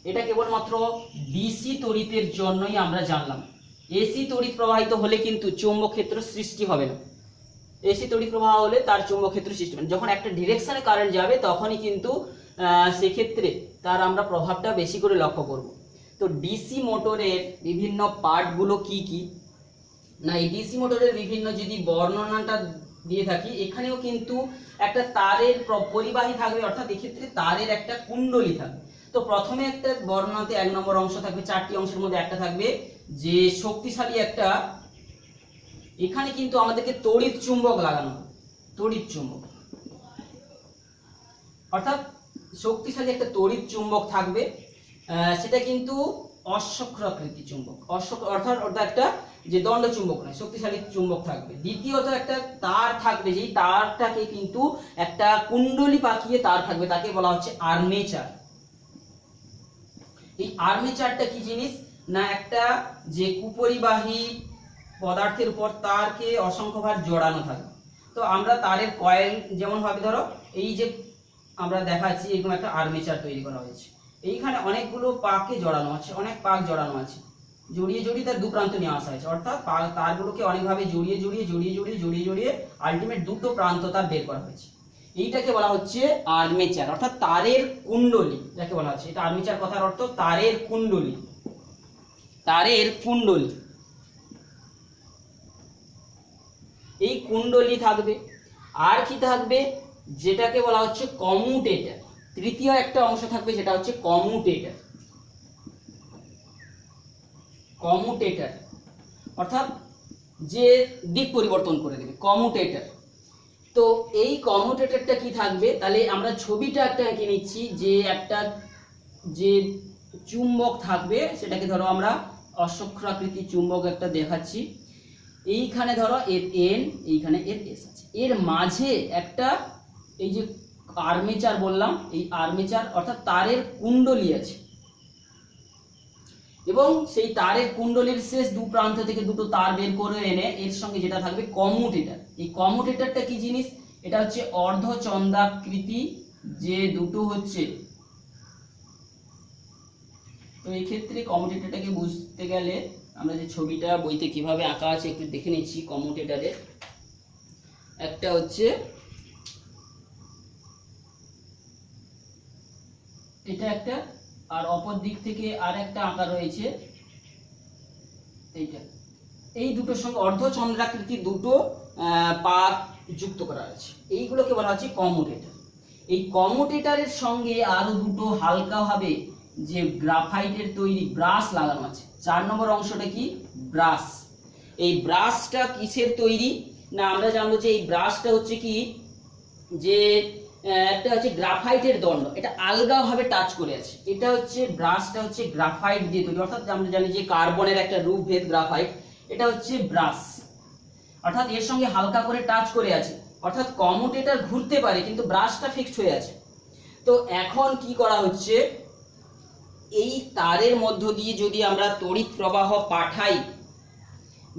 এটা কেবলমাত্র ডিসি তড়িতের জন্যই আমরা জানলাম। এসি তড়িৎ প্রবাহিত হলে কিন্তু চৌম্বক ক্ষেত্র সৃষ্টি হবে না। এসি তড়িৎ প্রবাহ হলে তার চৌম্বক ক্ষেত্র সৃষ্টি হবে না। যখন একটা ডিরেকশনে কারেন্ট যাবে তখনই কিন্তু সেক্ষেত্রে তার আমরা প্রভাবটা বেশি করে লক্ষ্য করব। তো ডিসি মোটরের বিভিন্ন পার্টগুলো কি কি না, এই ডিসি মোটরের বিভিন্ন যদি বর্ণনাটা দিয়ে থাকি, এখানেও কিন্তু একটা তারের পরিবাহী থাকবে, অর্থাৎ এক্ষেত্রে তারের একটা কুণ্ডলী থাকবে। তো প্রথমে একটা বর্ণনাতে 1 নম্বর অংশ থাকবে, 4টি অংশের মধ্যে একটা থাকবে যে শক্তিশালী একটা, এখানে কিন্তু আমাদেরকে তড়িৎ চুম্বক লাগানো হবে, তড়িৎ চুম্বক অর্থাৎ শক্তিশালী একটা তড়িৎ চুম্বক থাকবে। সেটা কিন্তু অশ্বক্রাকৃতি চুম্বক, অর্থাৎ ওটা একটা যে দণ্ড চুম্বক নয়, শক্তিশালী চুম্বক থাকবে। দ্বিতীয়ত একটা তার থাকবে, যেই তারটাকে কিন্তু একটা কুণ্ডলী পাকিয়ে তার থাকবে, তাকে বলা হচ্ছে আর্মেচার। এই আর্মেচারটা কি জিনিস না, একটা যে কুপরিবাহী পদার্থের উপর তারকে অসংখ্যবার জড়ানো থাকে। তো আমরা তারের কয়েল যেমন ভাবে ধরো এই যে আমরা দেখাচ্ছি এরকম একটা আর্মেচার তৈরি করা হয়েছে, এইখানে অনেকগুলো পাকে জড়ানো আছে, অনেক পাক জড়ানো আছে, জড়িয়ে জড়িয়ে তার দু প্রান্ত নিয়ে আসা হয়েছে, অর্থাৎ তারগুলোকে অনেকভাবে জড়িয়ে জড়িয়ে জড়িয়ে জড়িয়ে জড়িয়ে জড়িয়ে আলটিমেট দুটো প্রান্ত তার বের করা হয়েছে। এইটাকে বলা হচ্ছে আর্মেচার, অর্থাৎ তারের কুণ্ডলী যাকে বলা হচ্ছে। এটা আর্মেচার কথার অর্থ তারের কুণ্ডলী, তারের কুণ্ডলী। এই কুণ্ডলী থাকবে। আর কি থাকবে, যেটাকে বলা হচ্ছে কমিউটেটর। তৃতীয় একটা অংশ থাকবে যেটা হচ্ছে কমিউটেটর। কমিউটেটর অর্থাৎ যে দিক পরিবর্তন করে দেবে, কমিউটেটর। তো এই কমিউটেটরটা কি থাকবে, তাহলে আমরা ছবিটা একটা এঁকে নিচ্ছি, যে একটা যে চুম্বক থাকবে সেটাকে ধরো আমরা অশ্বক্রাকৃতি চুম্বক একটা দেখাচ্ছি। এইখানে ধরো এর এন, এইখানে এর এস আছে, এর মাঝে একটা এই যে আর্মেচার বললাম, এই আর্মেচার অর্থাৎ তারের কুণ্ডলী আছে এবং সেই তারের কুণ্ডলীর শেষ দু প্রান্ত থেকে দুটো তার বের করে এনে এর সঙ্গে যেটা থাকবে কমিউটেটর। এই কমিউটেটরটা কি জিনিস, এটা হচ্ছে অর্ধচন্দ্রাকৃতি যে দুটো হচ্ছে। তো এই ক্ষেত্রে কমিউটেটরটাকে বুঝতে গেলে আমরা যে ছবিটা বইতে কিভাবে আঁকা আছে একটু দেখে নিচ্ছি। কমিউটেটরের একটা হচ্ছে এটা একটা, আর অপর দিক থেকে আর একটা আঁকা রয়েছে এইটা। এই দুটোর সঙ্গে অর্ধচন্দ্রাকৃতি দুটো পাক যুক্ত করা আছে, এইগুলোকে বলা হচ্ছে কমিউটেটর। এই কমিউটেটরের সঙ্গে আরো দুটো হালকাভাবে যে গ্রাফাইটের তৈরি ব্রাশ লাগানো আছে। 4 নম্বর অংশটা কি, ব্রাশ। এই ব্রাশটা কিসের তৈরি না, আমরা জানবো যে এই ব্রাশটা হচ্ছে কি, যে একটা হচ্ছে গ্রাফাইটের দণ্ড, এটা আলগাভাবে টাচ করে আছে। এটা হচ্ছে ব্রাশটা হচ্ছে গ্রাফাইট দিয়ে তৈরি, অর্থাৎ আমরা জানি যে কার্বনের একটা রূপভেদ গ্রাফাইট, এটা হচ্ছে ব্রাশ, অর্থাৎ এর সঙ্গে হালকা করে টাচ করে আছে, অর্থাৎ কমিউটেটর ঘুরতে পারে কিন্তু ব্রাশটা ফিক্সড হয়ে আছে। তো এখন কি করা হচ্ছে, এই তারের মধ্য দিয়ে যদি আমরা তড়িৎ প্রবাহ পাঠাই,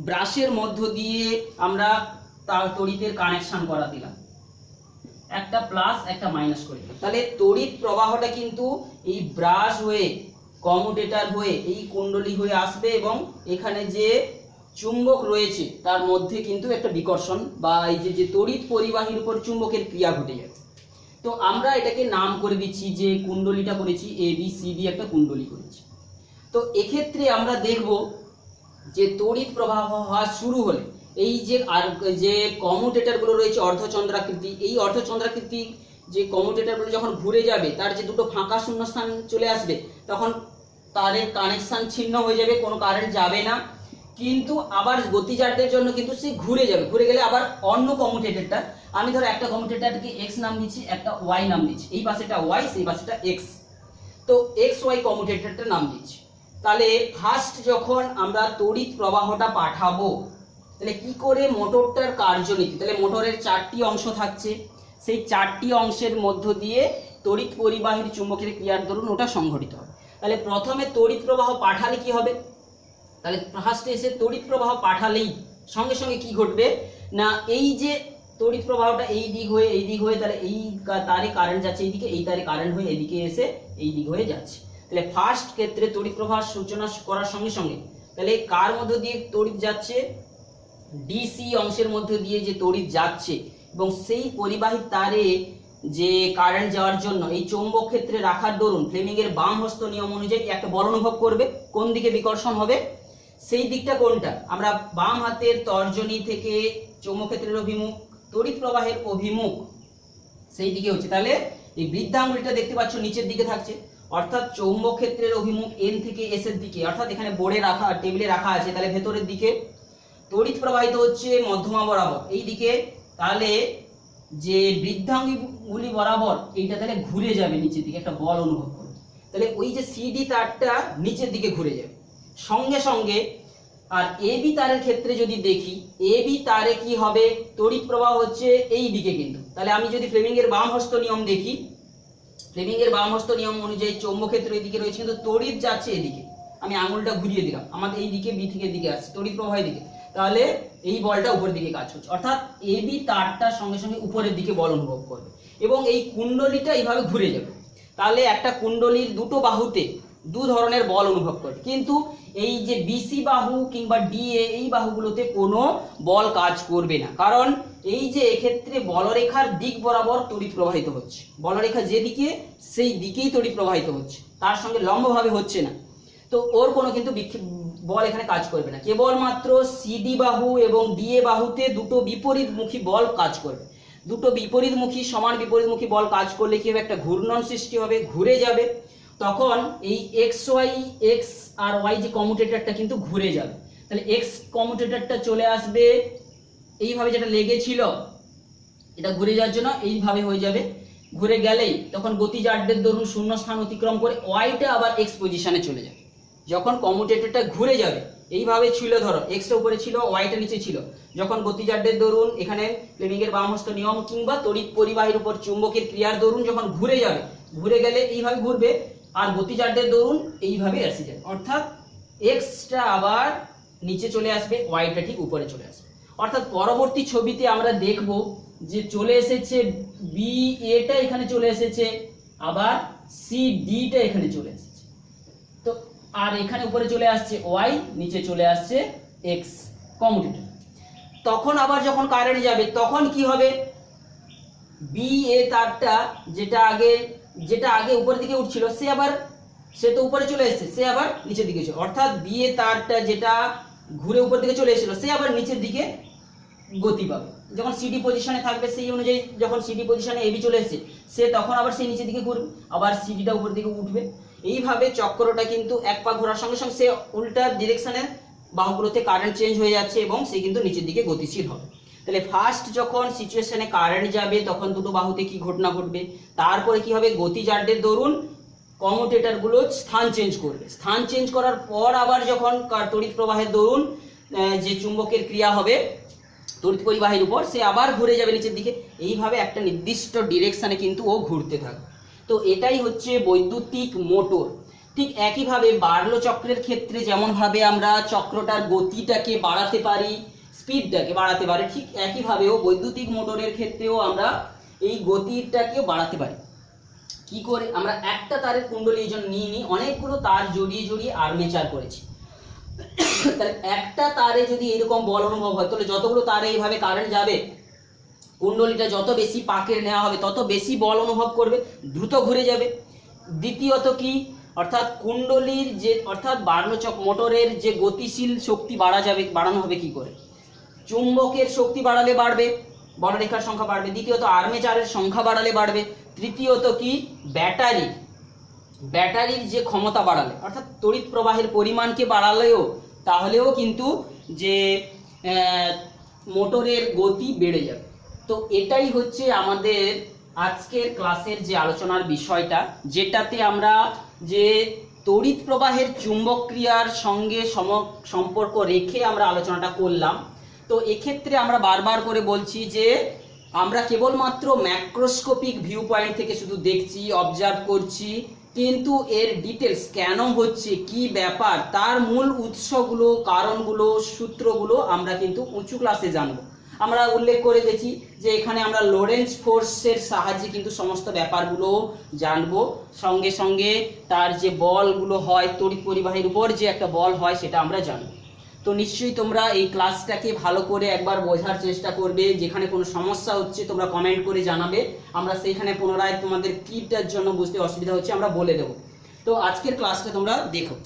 ব্রাশের মধ্য দিয়ে আমরা তার তড়িতের কানেকশন করা দিলাম, একটা প্লাস একটা মাইনাস করে দিলাম, তাহলে তড়িৎ প্রবাহটা কিন্তু এই ব্রাশ হয়ে কমিউটেটর হয়ে এই কুণ্ডলী হয়ে আসবে এবং এখানে যে চুম্বক রয়েছে তার মধ্যে কিন্তু একটা বিকর্ষণ বা এই যে তড়িৎ পরিবাহীর উপর চুম্বকের ক্রিয়া ঘটে যাবে। তো আমরা এটাকে নাম করে দিচ্ছি, যে কুণ্ডলীটা করেছি এ বি সি ডি একটা কুণ্ডলী করেছি। তো এক্ষেত্রে আমরা দেখব যে তড়িৎ প্রবাহ হওয়া শুরু হলে এই যে কমিউটেটরগুলো রয়েছে অর্ধচন্দ্রাকৃতি, এই অর্ধচন্দ্রাকৃতি যে কমিউটেটরগুলো যখন ঘুরে যাবে তার যে দুটো ফাঁকা শূন্যস্থান চলে আসবে, তখন তারের কানেকশন ছিন্ন হয়ে যাবে, কোনো কারেন্ট যাবে না। কিন্তু আবার গতিজারদের জন্য কিন্তু সে ঘুরে যাবে, ঘুরে গেলে আবার অন্য কমিউটেটরটা, আমি ধরো একটা কমিউটেটরকে এক্স নাম দিচ্ছি, একটা ওয়াই নাম দিচ্ছি, এই পাশেটা ওয়াই সেই পাশেটা এক্স, তো এক্স ওয়াই কমিউটেটরটা নাম দিচ্ছি। তাহলে ফার্স্ট যখন আমরা তড়িৎ প্রবাহটা পাঠাবো, তাহলে কি করে মোটরটার কার্যনীতি, তাহলে মোটরের 4টি অংশ থাকছে, সেই 4টি অংশের মধ্য দিয়ে তড়িৎ পরিবাহীর চুম্বকের ক্রিয়ার দরুন ওটা সংঘটিত হবে। তাহলে প্রথমে তড়িৎ প্রবাহ পাঠালে কি হবে, তাহলে ফার্স্টে এসে তড়িৎ প্রবাহ পাঠালেই সঙ্গে সঙ্গে কি ঘটবে না, এই যে তড়িৎ প্রবাহটা এই দিক হয়ে তাহলে এই তারে কারেন্ট যাচ্ছে এইদিকে, এই তারে কারেন্ট হয়ে এদিকে এসে এই দিক হয়ে যাচ্ছে। তাহলে ফার্স্ট ক্ষেত্রে তড়িৎ প্রবাহ সূচনা করার সঙ্গে সঙ্গে তাহলে কার মধ্য দিয়ে তড়িৎ যাচ্ছে, ডিসি অংশের মধ্য দিয়ে যে তড়িৎ যাচ্ছে, এবং সেই পরিবাহী তারে যে কারেন্ট যাওয়ার জন্য এই চৌম্বক ক্ষেত্রে রাখার দরুন ফ্লেমিং এর বাম হস্ত নিয়ম অনুযায়ী একটা বল অনুভব করবে, কোন দিকে বিকর্ষণ হবে, সেই দিকটা কোনটা, আমরা বাম হাতের তর্জনী থেকে চৌম্বক ক্ষেত্রের অভিমুখ তড়িৎ প্রবাহের অভিমুখ সেই দিকে হচ্ছে। তাহলে এই বৃদ্ধাঙ্গুলিটা দেখতে পাচ্ছ নিচের দিকে থাকছে, অর্থাৎ চৌম্বক ক্ষেত্রের অভিমুখ এন থেকে এস এর দিকে, অর্থাৎ এখানে বোর্ডে রাখা টেবিলে রাখা আছে, তাহলে ভেতরের দিকে তড়িৎ প্রবাহিত হচ্ছে মধ্যমা বরাবর এই দিকে, তাহলে যে বৃদ্ধাঙ্গুলি বরাবর এইটা তাহলে ঘুরে যাবে নিচের দিকে, একটা বল অনুভব করবে, তাহলে ওই যে সিডি তারটা নিচের দিকে ঘুরে যাবে সঙ্গে সঙ্গে। আর এ বি তারের ক্ষেত্রে যদি দেখি, এ বি তারে কি হবে, তড়িৎ প্রবাহ হচ্ছে এই দিকে কিন্তু, তাহলে আমি যদি ফ্লেমিং এর বাম হস্ত নিয়ম দেখি, ফ্লেমিং এর বাম হস্ত নিয়ম অনুযায়ী চৌম্বক ক্ষেত্র এইদিকে রয়েছে কিন্তু তড়িৎ যাচ্ছে এদিকে, আমি আঙুলটা ঘুরিয়ে দিলাম, আমাদের এই দিকে বি থেকে দিকে আসছে তড়িৎ প্রবাহ দিকে, তাহলে এই বলটা উপরের দিকে কাজ করছে, অর্থাৎ এ বি তারটার সঙ্গে সঙ্গে উপরের দিকে বল অনুভব করবে এবং এই কুণ্ডলীটা এইভাবে ঘুরে যাবে। তাহলে একটা কুণ্ডলীর দুটো বাহুতে দু ধরনের বল অনুভব করবে, কিন্তু এই যে বিসি বাহু কিংবা ডিএ এই বাহুগুলোতে কোনো বল কাজ করবে না, কারণ এই যে এক্ষেত্রে বলরেখার দিক বরাবর তড়িৎ প্রবাহিত হচ্ছে, বলরেখা যেদিকে সেই দিকেই তড়িৎ প্রবাহিত হচ্ছে, তার সঙ্গে লম্বভাবে হচ্ছে না, তো ওর কোনো কিন্তু বল এখানে কাজ করবে না, কেবলমাত্র সিডি বাহু এবং ডিএ বাহুতে দুটো বিপরীতমুখী বল কাজ করবে। দুটো বিপরীতমুখী সমান বিপরীতমুখী বল কাজ করলে কি হবে, একটা ঘূর্ণন সৃষ্টি হবে, ঘুরে যাবে, তখন এই এক্স ওয়াই এক্স আর ওয়াই যে কমিউটেটরটা কিন্তু ঘুরে যাবে, তাহলে এক্স কমিউটেটরটা চলে আসবে এইভাবে, যেটা লেগেছিল এটা ঘুরে যাওয়ার জন্য এইভাবে হয়ে যাবে, ঘুরে গেলেই তখন গতিজারদের দরুন শূন্য স্থান অতিক্রম করে ওয়াইটা আবার এক্স পজিশনে চলে যাবে। যখন কমিউটেটরটা ঘুরে যাবে এইভাবে ছিল, ধরো এক্সটা উপরে ছিল ওয়াইটা নিচে ছিল, যখন গতিজারদের দরুন এখানে ফ্লেমিং এর বাম হস্ত নিয়ম কিংবা তড়িৎ পরিবাহীর উপর চুম্বকের ক্রিয়ার দরুন যখন ঘুরে যাবে, ঘুরে গেলে এইভাবে ঘুরবে, আর গতিজারদের দরুন এইভাবে আসে যাবে, অর্থাৎ এক্সটা আবার নিচে চলে আসবে, ওয়াইটা ঠিক উপরে চলে আসবে। অর্থাৎ পরবর্তী ছবিতে আমরা দেখব যে চলে এসেছে বি এটা এখানে চলে এসেছে, আবার সি ডিটা এখানে চলে এসেছে, তো আর এখানে উপরে চলে আসছে ওয়াই, নিচে চলে আসছে এক্স কমিউটেটর। তখন আবার যখন কারেন্ট যাবে তখন কি হবে, বি এ তারটা যেটা আগে উপরের দিকে উঠছিল সে তো উপরে চলে এসেছে, সে আবার নিচের দিকে চলে, অর্থাৎ বি এ তারটা যেটা ঘুরে উপর দিকে চলে এসেছিল সে আবার নিচের দিকে গতি পাবে, যখন সিডি পজিশনে থাকবে সেই অনুযায়ী, যখন সিডি পজিশনে এবি চলে এসেছে সে তখন আবার সেই নিচের দিকে ঘুরবে, আবার সিডিটা উপর দিকে উঠবে, এইভাবে চক্রটা কিন্তু এক পা ঘোরার সঙ্গে সঙ্গে সে উল্টা ডিরেকশনে বাহুগুলোতে কারেন্ট চেঞ্জ হয়ে যাচ্ছে এবং সে কিন্তু নিচের দিকে গতিশীল হবে। তাহলে ফার্স্ট যখন সিচুয়েশনে কারেন্ট যাবে তখন দুটো বাহুতে কি ঘটনা ঘটবে, তারপরে কি হবে, গতিজারদের দরুন কমিউটেটরগুলো স্থান চেঞ্জ করবে, স্থান চেঞ্জ করার পর আবার যখন তড়িৎ প্রবাহের দরুন যে চুম্বকের ক্রিয়া হবে তড়িৎ পরিবাহীর উপর, সে আবার ঘুরে যাবে নিচের দিকে, এইভাবে একটা নির্দিষ্ট ডিরেকশনে কিন্তু ও ঘুরতে থাকবে। তো এটাই হচ্ছে বৈদ্যুতিক মোটর। ঠিক একইভাবে বার্লো চক্রের ক্ষেত্রে যেমনভাবে আমরা চক্রটার গতিটাকে বাড়াতে পারি, স্পিডটাকে বাড়াতে পারি, ঠিক একইভাবেও বৈদ্যুতিক মোটরের ক্ষেত্রেও আমরা এই গতিটাকেও বাড়াতে পারি। কি করে, আমরা একটা তারের কুণ্ডলী এই জন্য নিয়ে অনেকগুলো তার জড়িয়ে জড়িয়ে আর্মেচার করেছি। তাহলে একটা তারে যদি এরকম বল অনুভব হয় তাহলে যতগুলো তারে এইভাবে কারেন্ট যাবে, কুণ্ডলীটা যত বেশি পাকের নেওয়া হবে তত বেশি বল অনুভব করবে, দ্রুত ঘুরে যাবে। দ্বিতীয়ত কি, অর্থাৎ কুণ্ডলীর যে অর্থাৎ বার্নচক মোটরের যে গতিশীল শক্তি বাড়ানো হবে কি করে? চুম্বকের শক্তি বাড়ালে বাড়বে, বলরেখার সংখ্যা বাড়বে। দ্বিতীয়ত আর্মেচারের সংখ্যা বাড়ালে বাড়বে। তৃতীয়ত কি, ব্যাটারির যে ক্ষমতা বাড়ালে, অর্থাৎ তড়িৎ প্রবাহের পরিমাণকে বাড়ালেও তাহলেও কিন্তু যে মোটরের গতি বেড়ে যাবে। তো এটাই হচ্ছে আমাদের আজকের ক্লাসের যে আলোচনার বিষয়টা, যেটাতে আমরা যে তড়িৎ প্রবাহের চুম্বক ক্রিয়ার সঙ্গে সম্পর্ক রেখে আমরা আলোচনাটা করলাম। তো এক্ষেত্রে আমরা বারবার করে বলছি যে আমরা কেবলমাত্র ম্যাক্রোস্কোপিক ভিউ পয়েন্ট থেকে শুধু দেখছি, অবজার্ভ করছি, কিন্তু এর ডিটেলস কেন হচ্ছে, কি ব্যাপার, তার মূল উৎসগুলো, কারণগুলো, সূত্রগুলো আমরা কিন্তু উঁচু ক্লাসে জানবো। আমরা উল্লেখ করে গেছি যে এখানে আমরা লরেন্জ ফোর্সের সাহায্যে কিন্তু সমস্ত ব্যাপারগুলো জানবো, সঙ্গে সঙ্গে তার যে বলগুলো হয়, তড়িৎ পরিবাহের উপর যে একটা বল হয় সেটা আমরা জানবো। তো নিশ্চয়ই তোমরা এই ক্লাসটাকে ভালো করে একবার বোঝার চেষ্টা করবে। যেখানে কোনো সমস্যা হচ্ছে তোমরা কমেন্ট করে জানাবে, আমরা সেইখানে পুনরায় তোমাদের কিটার জন্য বুঝতে অসুবিধা হচ্ছে আমরা বলে দেবো। তো আজকের ক্লাসটা তোমরা দেখো।